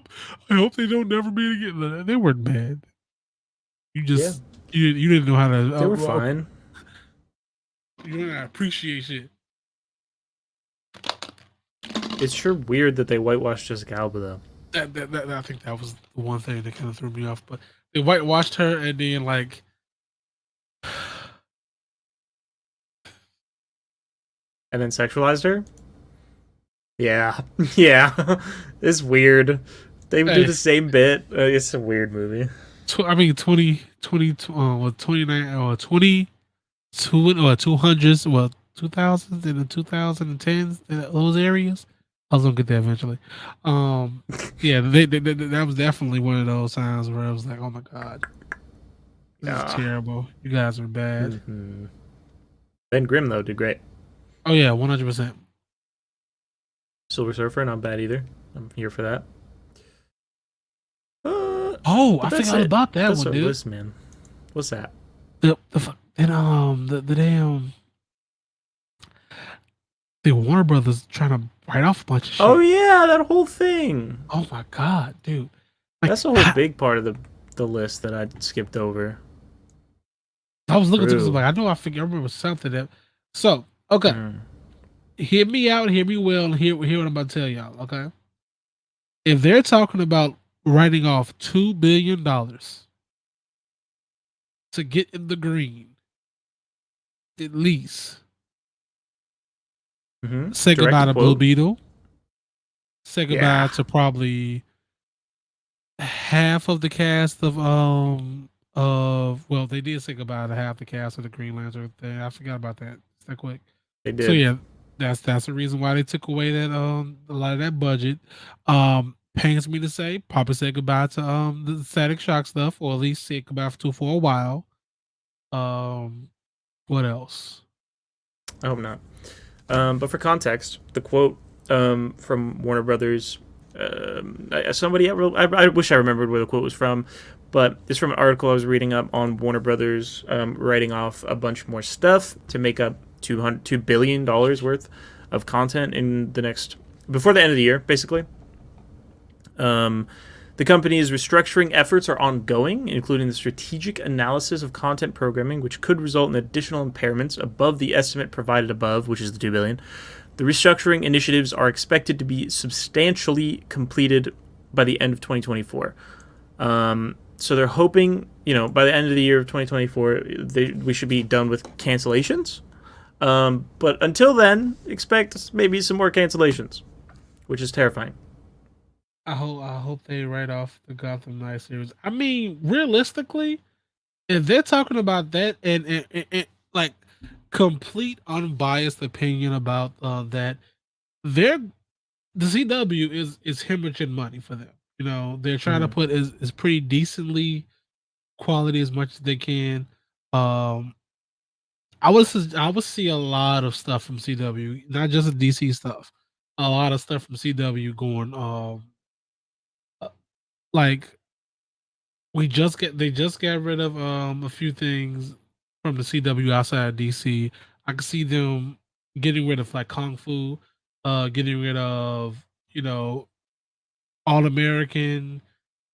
hope they don't never be again. They weren't bad. You just you didn't know how to. They were fine. You didn't know how to appreciate shit. It's sure weird that they whitewashed Jessica Alba though. That I think that was the one thing that kind of threw me off. But they whitewashed her, and then like and then sexualized her. Yeah, yeah, it's weird. They would do Hey, the same bit. It's a weird movie. I mean 20, well, 29 or 22 or 200s, well, 2000s and the 2010s, those areas. I was gonna get there eventually. Um, yeah, that was definitely one of those times where I was like, oh my god, this is Yeah. terrible. You guys are bad. Hmm. Ben Grimm though did great. Oh yeah, 100%. Silver Surfer, not bad either. I'm here for that. Oh, But I that's forgot it. about that That's one, our dude. list, man. What's that? The damn the Warner Brothers trying to write off a bunch of Oh shit. yeah, that whole thing. Oh my god, dude! Like That's a whole big part of the list that I skipped over. I was looking through this, True. like I remember something that. So okay, Mm. hear me out, hear me well, and hear what I'm about to tell y'all. Okay, if they're talking about writing off $2 billion to get in the green, at least Mm-hmm. say Direct goodbye a to Blue quote. Beetle. Say goodbye Yeah. to probably half of the cast of well, they did say goodbye to half the cast of the Green Lantern thing. I forgot about that. It's that quick. They So did. yeah, that's the reason why they took away that a lot of that budget. Pains me to say, probably say goodbye to the Static Shock stuff, or at least say goodbye for a while. Um, what else? I hope not. But for context, the quote from Warner Brothers, somebody I wish I remembered where the quote was from, but it's from an article I was reading up on Warner Brothers writing off a bunch more stuff to make up $2 billion worth of content in the next before the end of the year, basically. Um, the company's restructuring efforts are ongoing, including the strategic analysis of content programming, which could result in additional impairments above the estimate provided above, which is the $2 billion. The restructuring initiatives are expected to be substantially completed by the end of 2024. So they're hoping, by the end of the year of 2024, we should be done with cancellations. But until then, expect maybe some more cancellations, which is terrifying. I hope they write off the Gotham Knight series. I mean, realistically, if they're talking about that and like complete unbiased opinion about that, they're the CW is hemorrhaging money for them. They're trying to Mm-hmm. put is pretty decently quality as much as they can. Um, I would see a lot of stuff from CW, not just the DC stuff. A lot of stuff from CW going uh, like they just got rid of a few things from the CW outside of DC. I can see them getting rid of like Kung Fu, getting rid of you know All American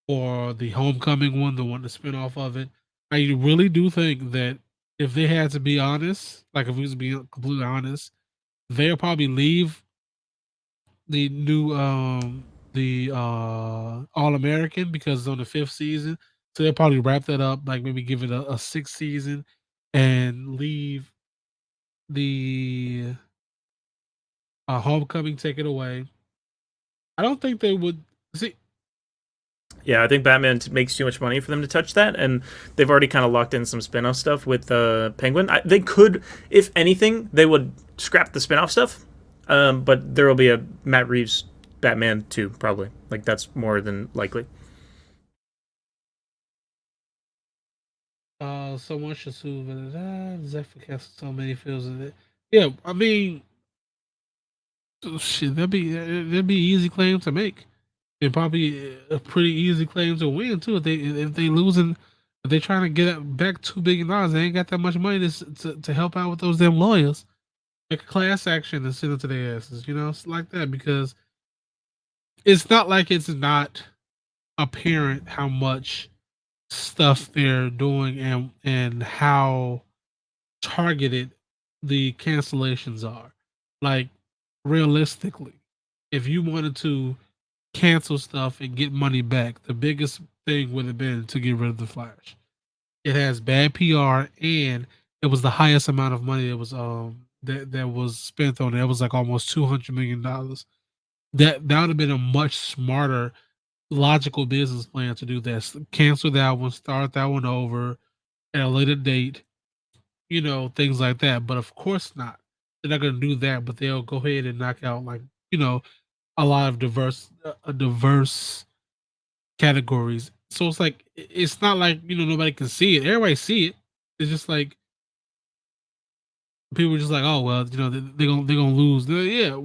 or the Homecoming one, the one to spin off of it. I really do think that if they had to be honest, like if we was being completely honest, they'll probably leave the new All American because it's on the fifth season. So they'll probably wrap that up, like maybe give it a sixth season and leave the Homecoming, take it away. I don't think they would see. Yeah, I think Batman makes too much money for them to touch that, and they've already kind of locked in some spin-off stuff with Penguin. They could, if anything, they would scrap the spin-off stuff, but there will be a Matt Reeves Batman 2, probably. Like, that's more than likely. Someone should sue Zephyr cast so many feels of it. Yeah, I mean, shit, that'd be easy claim to make, and probably a pretty easy claim to win too. If they losing, if they trying to get back $2 billion, they ain't got that much money to help out with those damn lawyers. Make a class action and send it to their asses. It's like that because it's not like it's not apparent how much stuff they're doing and how targeted the cancellations are. Like realistically, if you wanted to cancel stuff and get money back, the biggest thing would have been to get rid of the Flash. It has bad PR and it was the highest amount of money that was that was spent on it. It was like almost $200 million. That would have been a much smarter, logical business plan to do this. Cancel that one, start that one over at a later date, things like that. But of course not. They're not going to do that, but they'll go ahead and knock out like, a lot of diverse categories. So it's like it's not like, nobody can see it. Everybody see it. It's just like people are just like, oh well, they're gonna lose. Yeah,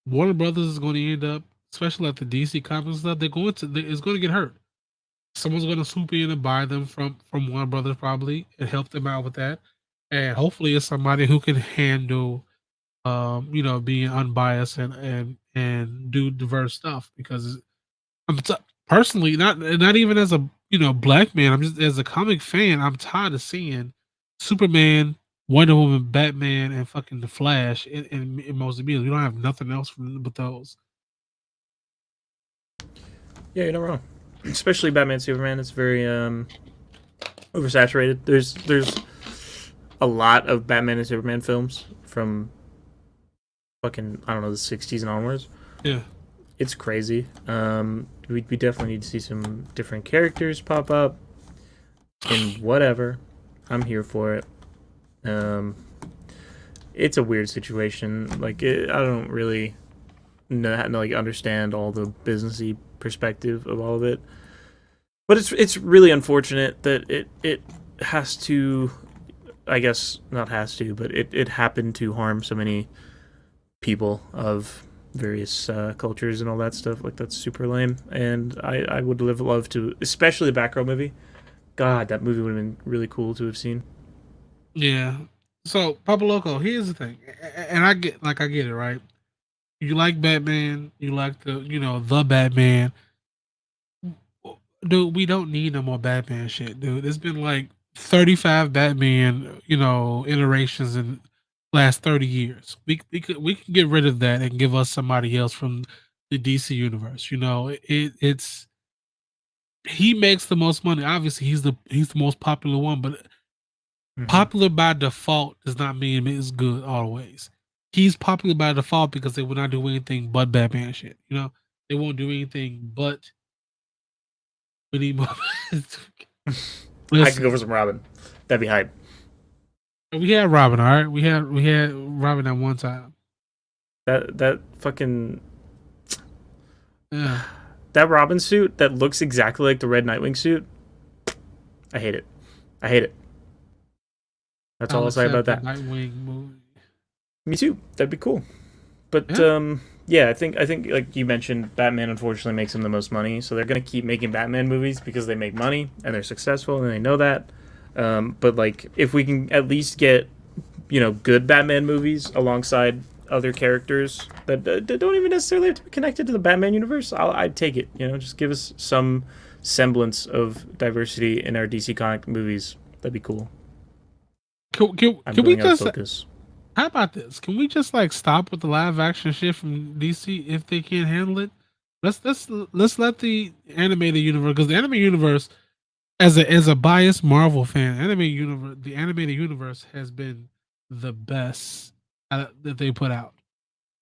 Warner Brothers is going to end up, especially like the DC Comics stuff. It's going to get hurt. Someone's going to swoop in and buy them from Warner Brothers probably and help them out with that. And hopefully, it's somebody who can handle, being unbiased and do diverse stuff. Because personally, not even as a black man, I'm just as a comic fan, I'm tired of seeing Superman, Wonder Woman, Batman, and fucking the Flash in most media. We don't have nothing else but those. Yeah, you're not wrong. Especially Batman Superman. It's very oversaturated. There's a lot of Batman and Superman films from fucking, I don't know, the 60s and onwards. Yeah. It's crazy. We definitely need to see some different characters pop up and whatever. I'm here for it. It's a weird situation. Like, I don't really understand all the businessy perspective of all of it. But it's really unfortunate that it has to, I guess not has to, but it happened to harm so many people of various cultures and all that stuff. Like, that's super lame. And I would love to, especially the Batgirl movie. God, that movie would have been really cool to have seen. Yeah. So, Papa Loco, here's the thing, and I get it, right? You like Batman, you like the Batman. Dude, we don't need no more Batman shit, dude. It's been like 35 Batman, iterations in last 30 years. We can get rid of that and give us somebody else from the DC universe. It's he makes the most money. Obviously, he's the most popular one, but popular by default does not mean it's good always. He's popular by default because they will not do anything but Batman shit. They won't do anything but we need more. I could go for some Robin. That'd be hype. We had Robin, all right. We had Robin at one time. That fucking Yeah. That Robin suit that looks exactly like the red Nightwing suit. I hate it. I hate it. That's all I'll say about that. Nightwing movie. Me too. That'd be cool. But I think like you mentioned, Batman unfortunately makes them the most money, so they're gonna keep making Batman movies because they make money and they're successful and they know that. But like, if we can at least get good Batman movies alongside other characters that don't even necessarily have to be connected to the Batman universe, I'd take it. Just give us some semblance of diversity in our DC comic movies. That'd be cool. Can we just focus? How about this? Can we just like stop with the live action shit from DC if they can't handle it? Let's let the animated universe, because the animated universe, as a biased Marvel fan, the animated universe has been the best that they put out.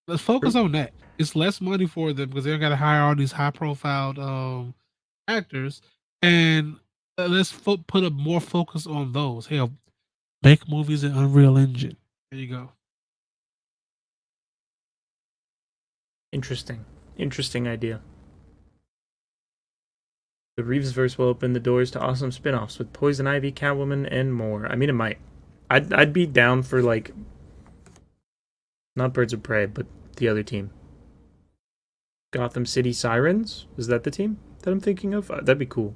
Let's focus on that. It's less money for them because they've got to hire all these high profile actors, and let's put a more focus on those. Hell, make movies in Unreal Engine. There you go. Interesting idea. The Reevesverse will open the doors to awesome spin-offs with Poison Ivy, Catwoman, and more. I mean, it might. I'd be down for, like, not Birds of Prey, but the other team. Gotham City Sirens? Is that the team that I'm thinking of? That'd be cool.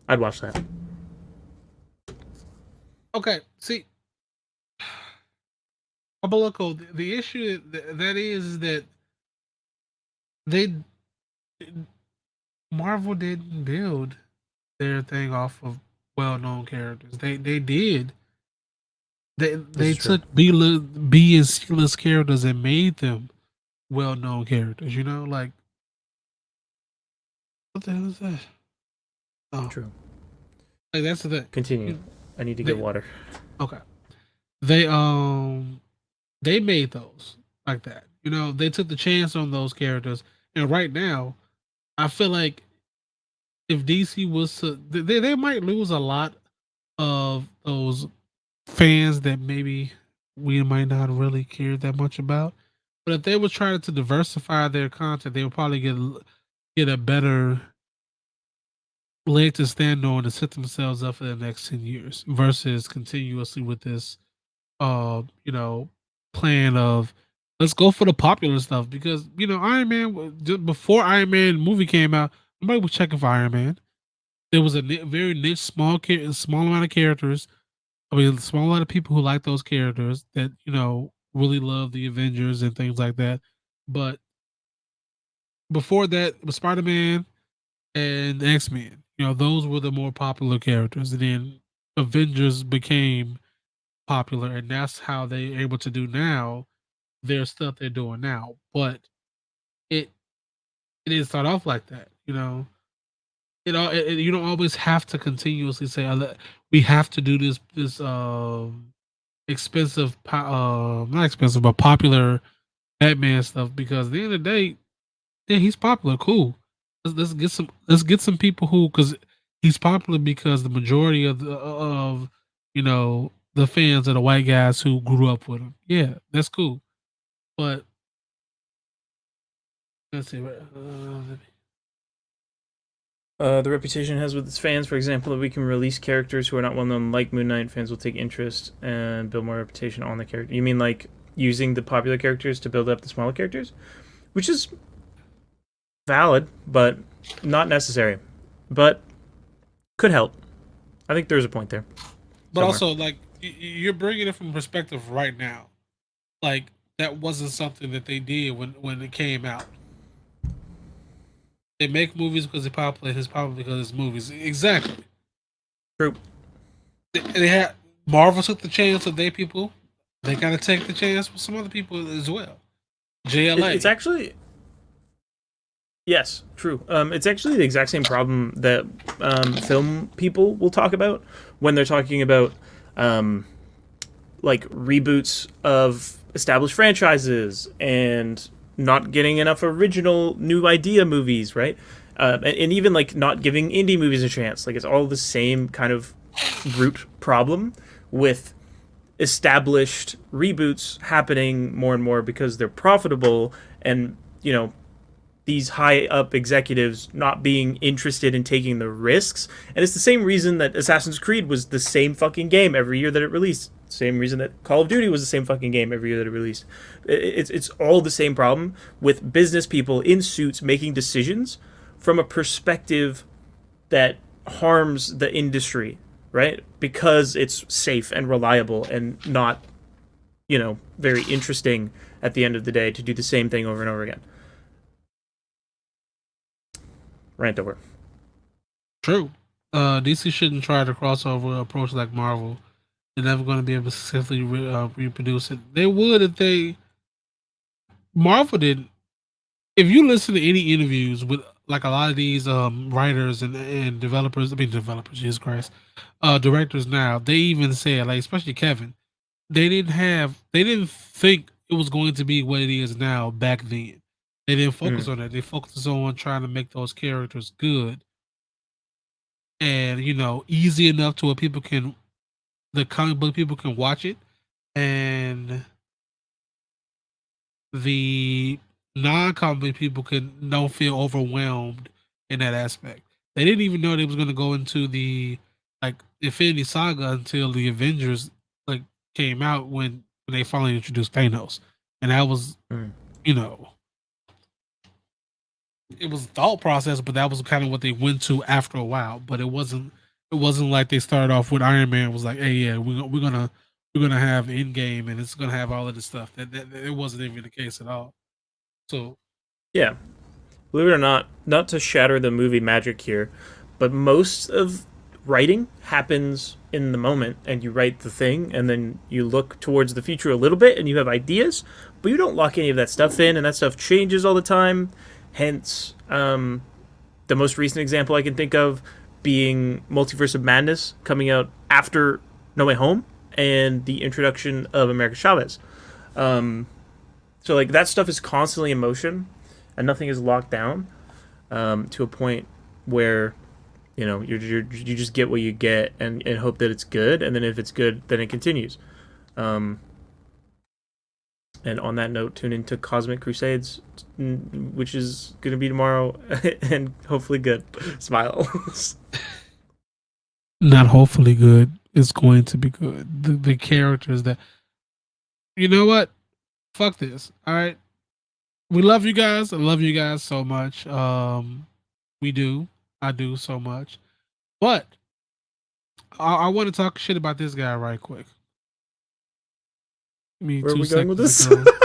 I'd watch that. Okay, see, Abaloco, the issue that is that Marvel didn't build their thing off of well-known characters. They did. They took B and C-list characters and made them well-known characters. Like, what the hell is that? Oh, true. Like, that's the thing. Continue. I need to get water. Okay. They They made those like that. They took the chance on those characters. And right now, I feel like if DC was to, they might lose a lot of those fans that maybe we might not really care that much about. But if they were trying to diversify their content, they would probably get a better leg to stand on to set themselves up for the next 10 years versus continuously with this plan of let's go for the popular stuff because Iron Man before Iron Man movie came out, nobody was checking for Iron Man. There was a very niche, small amount of characters. I mean, a small amount of people who like those characters that really love the Avengers and things like that. But before that, it was Spider Man and X Men. Those were the more popular characters, and then Avengers became popular, and that's how they're able to do now their stuff they're doing now. But it it didn't start off like that. You don't always have to continuously say we have to do this expensive not expensive but popular Batman stuff because at the end of the day, yeah, he's popular. Cool. Let's get some people who because he's popular because the majority of the fans are the white guys who grew up with him. Yeah, that's cool. But let's see. The reputation it has with its fans, for example, if we can release characters who are not well known like Moon Knight, fans will take interest and build more reputation on the character. You mean like using the popular characters to build up the smaller characters? Which is valid, but not necessary. But could help. I think there's a point there. But somewhere. also, like, you're bringing it from perspective right now. Like, that wasn't something that they did when it came out. They make movies because they're popular. It's popular because it's movies. Exactly. True. They had Marvel took the chance with their people. They gotta take the chance with some other people as well. JLA. It's actually yes, true. It's actually the exact same problem that film people will talk about when they're talking about like reboots of established franchises and not getting enough original new idea movies, right? And even like not giving indie movies a chance. Like it's all the same kind of root problem with established reboots happening more and more because they're profitable and these high up executives not being interested in taking the risks. And it's the same reason that Assassin's Creed was the same fucking game every year that it released. Same reason that Call of Duty was the same fucking game every year that it released. It's all the same problem with business people in suits making decisions from a perspective that harms the industry, right? Because it's safe and reliable and not, very interesting at the end of the day to do the same thing over and over again. Rant over. True. DC shouldn't try to crossover approach like Marvel. They're never going to be able to successfully reproduce it. They would if they. Marvel didn't. If you listen to any interviews with like a lot of these writers and developers, Jesus Christ, directors now, they even said, like, especially Kevin, they didn't think it was going to be what it is now back then. They didn't focus on that. They focused on trying to make those characters good and easy enough to where the comic book people can watch it, and the non-comic book people don't feel overwhelmed in that aspect. They didn't even know they was going to go into the Infinity Saga until the Avengers came out when they finally introduced Thanos, and that was it was a thought process, but that was kind of what they went to after a while. But it wasn't like they started off with Iron Man was like, hey, yeah, we're gonna have Endgame and it's gonna have all of this stuff. That it wasn't even the case at all. So yeah, believe it or not to shatter the movie magic here, but most of writing happens in the moment, and you write the thing, and then you look towards the future a little bit, and you have ideas, but you don't lock any of that stuff in, and that stuff changes all the time. Hence, the most recent example I can think of being Multiverse of Madness coming out after No Way Home and the introduction of America Chavez. So like that stuff is constantly in motion, and nothing is locked down to a point where you just get what you get and hope that it's good, and then if it's good, then it continues. And on that note, tune into Cosmic Crusades, which is going to be tomorrow, and hopefully good. Smiles. Not hopefully good. It's going to be good. The characters that, you know what? Fuck this. All right. We love you guys. I love you guys so much. We do. I do so much. But I want to talk shit about this guy right quick. Give me Where are 2 we going with seconds this?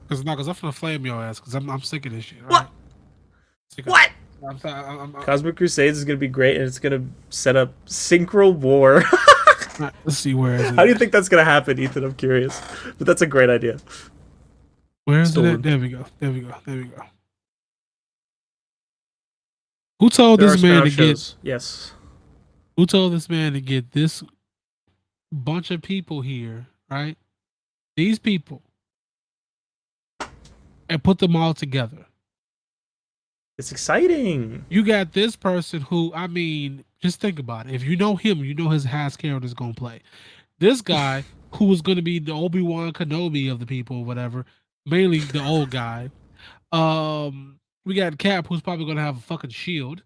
Because I'm gonna flame your ass because I'm sick of this shit. What? What? I'm Cosmic Crusades is going to be great, and it's going to set up Synchro War. right, let's see where is it. How do you think that's going to happen, Ethan? I'm curious. But that's a great idea. Where is it Stolen. at? There we go. There we go. There we go. Who told There this are man spin-off to shows. Yes. Who told this man to get this bunch of people here, right? These people, and put them all together. It's exciting. You got this person who, I mean, just think about it. If you know him, you know his ass character is gonna play. This guy who was gonna be the Obi-Wan Kenobi of the people, or whatever, mainly the old guy. We got Cap, who's probably gonna have a fucking shield.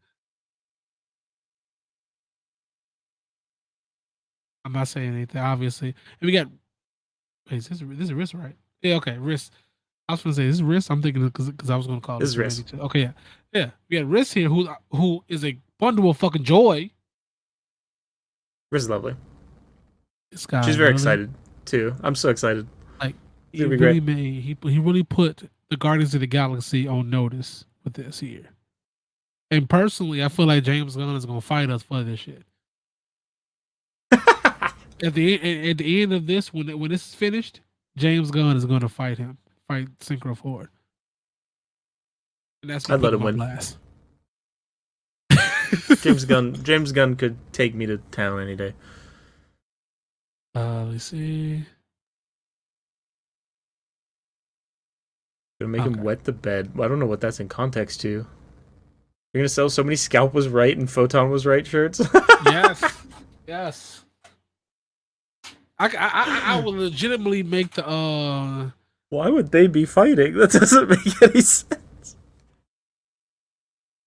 I'm not saying anything, obviously. And we got, wait, this is Riss, right? Yeah, okay, Riss. I was gonna say this is Riss. I'm thinking because I was gonna call This is Randy Riss. too. Okay, yeah. We got Riss here, who is a bundle of fucking joy. Riz is lovely. This guy, She's very really, excited too. I'm so excited. Like It's he gonna be really great. made he really put the Guardians of the Galaxy on notice with this here. And personally, I feel like James Gunn is gonna fight us for this shit. At the end of this, when this is finished, James Gunn is gonna fight Synchro Ford. And that's I'd let him my win. blast. James Gunn could take me to town any day. Let's see. Gonna make Okay. him wet the bed. I don't know what that's in context to. You're gonna sell so many Scalp was right and Photon was right shirts. Yes, yes. I would legitimately make the Why would they be fighting? That doesn't make any sense.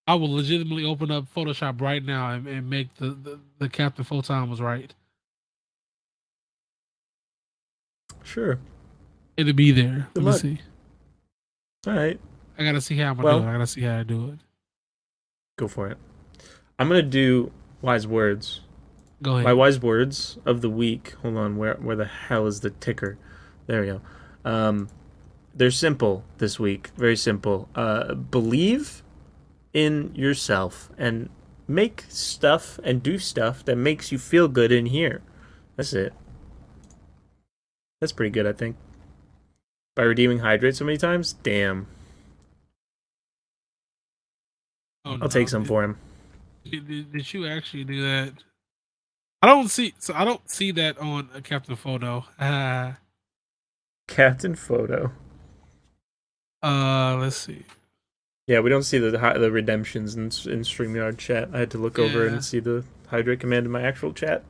I will legitimately open up Photoshop right now and make the Captain Photon was right. Sure. It'll be there. Good Let me luck. see. All right. I gotta see how I'm gonna Well- do it. I gotta see how I do it. Go for it. I'm gonna do wise words. Go ahead. My wise words of the week. Hold on, where the hell is the ticker? There we go. They're simple this week. Very simple. Believe in yourself and make stuff and do stuff that makes you feel good in here. That's it. That's pretty good, I think. By redeeming hydrate so many times, damn. Oh, I'll take some for him. Did you actually do that? I don't see that on a Captain Photo. Captain Photo. Let's see. Yeah, we don't see the redemptions in StreamYard chat. I had to look over Yeah. and see the hydrate command in my actual chat.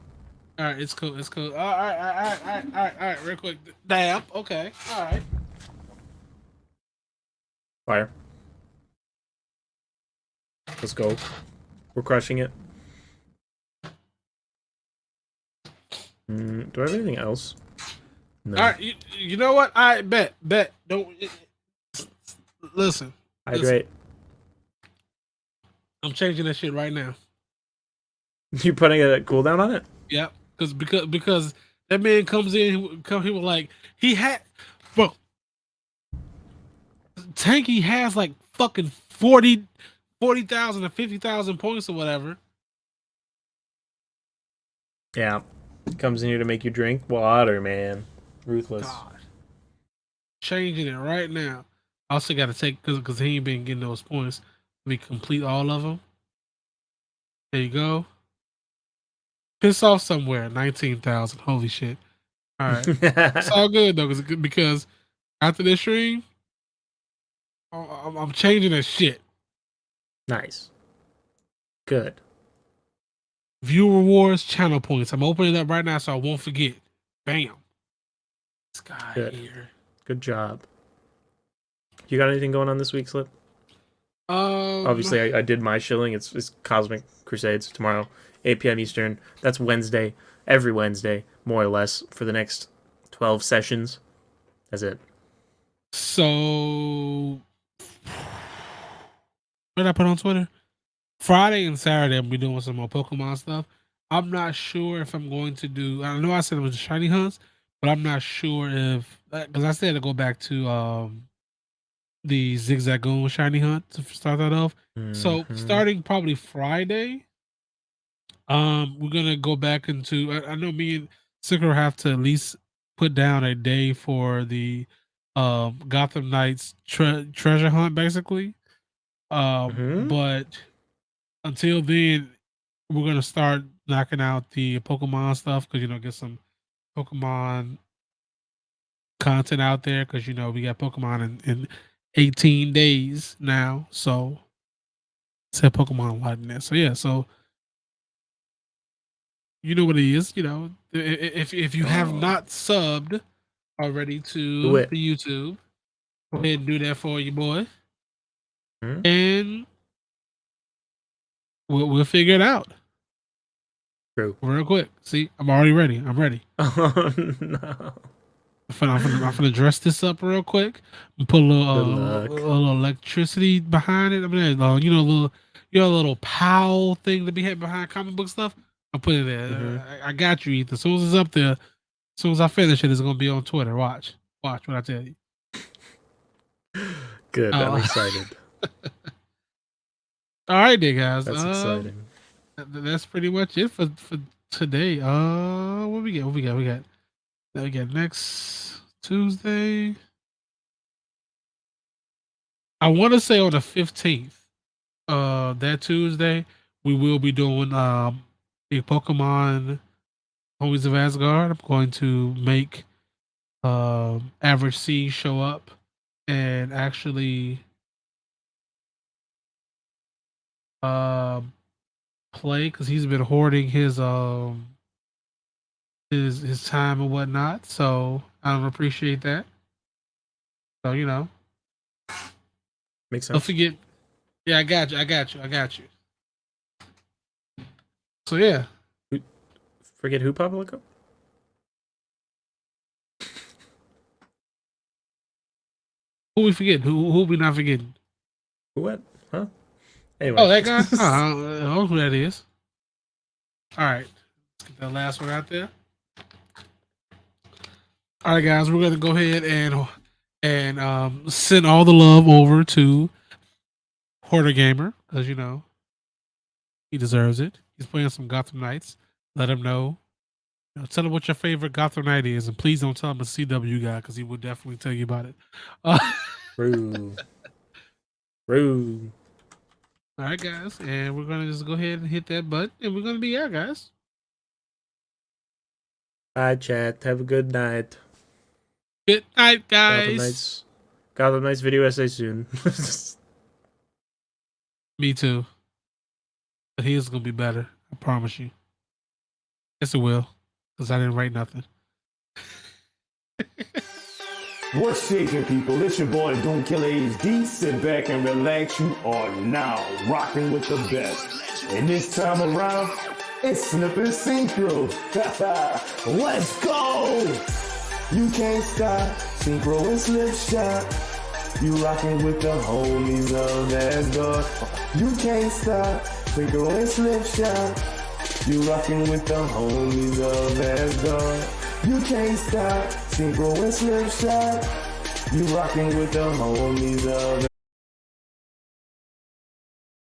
All right, it's cool. It's cool. All right. Real quick. Damn. Okay. All right. Fire. Let's go. We're crushing it. Do I have anything else? No. All right. You know what? I bet. Don't listen. Hydrate. I'm changing that shit right now. You putting a cooldown on it? Yep. Because that man comes in. He was like he had, bro. Tanky has like fucking 40,000 or 50,000 points or whatever. Yeah. Comes in here to make you drink water, man. Ruthless. God. Changing it right now. I also got to take because he ain't been getting those points. Let me complete all of them. There you go. Piss off somewhere. 19,000. Holy shit. All right. It's all good though, because After this stream, I'm changing that shit. Nice. Good. View rewards, channel points. I'm opening it up right now so I won't forget. Bam. This guy Good. here. Good job. You got anything going on this week, Slip? Obviously, I did my shilling. It's Cosmic Crusades tomorrow, 8 p.m. Eastern. That's Wednesday, every Wednesday, more or less, for the next 12 sessions. That's it. So, what did I put on Twitter? Friday and Saturday, I'll be doing some more Pokemon stuff. I'm not sure if I'm going to do. I know I said it was the shiny hunts, but I'm not sure if because I said to go back to the Zigzagoon shiny hunt to start that off. So starting probably Friday, we're gonna go back into. I know me and Sicker have to at least put down a day for the Gotham Knights treasure hunt, basically. But until then, we're gonna start knocking out the Pokemon stuff because get some Pokemon content out there because we got Pokemon in 18 days now. So said Pokemon a lot in there. So yeah, so you know what it is. If you have not subbed already to the YouTube, go ahead and do that for you, boy. And we'll figure it out. True. Real quick. See, I'm already ready. I'm ready. Oh no. I'm gonna dress this up real quick and put a little electricity behind it. I mean, a little POW thing to be had behind comic book stuff. I'll put it there. I got you, Ethan. As soon as it's up there, as soon as I finish it, it's gonna be on Twitter. Watch what I tell you. Good. I'm excited. All right, there, guys. That's exciting. That's pretty much it for today. What we got? We got next Tuesday. I want to say on the 15th. That Tuesday we will be doing the Pokemon Homies of Asgard. I'm going to make Average C show up and actually play because he's been hoarding his time and whatnot. So I don't appreciate that. So makes sense. don't forget. Yeah, I got you. So yeah. Forget who, Pablo? Who we forget? Who we not forgetting? Who what? Huh? Anyway. Oh, that guy? I don't know who that is. All right. Let's get that last one out there. All right, guys. We're going to go ahead and send all the love over to Hoarder Gamer because, he deserves it. He's playing some Gotham Knights. Let him know. Tell him what your favorite Gotham Knight is, and please don't tell him a CW guy because he will definitely tell you about it. Rude. All right, guys, and we're gonna just go ahead and hit that button, and we're gonna be out, guys. Bye, chat. Have a good night. Good night, guys. Gotham Knights video essay soon. Me too. But his is gonna be better. I promise you. Yes, it will, because I didn't write nothing. What's shaking, people? It's your boy Doom Killer HD. Sit back and relax. You are now rocking with the best. And this time around, it's Snip and Synchro. Let's go! You can't stop. Synchro and Slipshock. You rocking with the homies of Asgard. You can't stop. Synchro and Slipshock. You rocking with the homies of Asgard. You can't stop. Synchro and Slipshock. You rocking with the homies of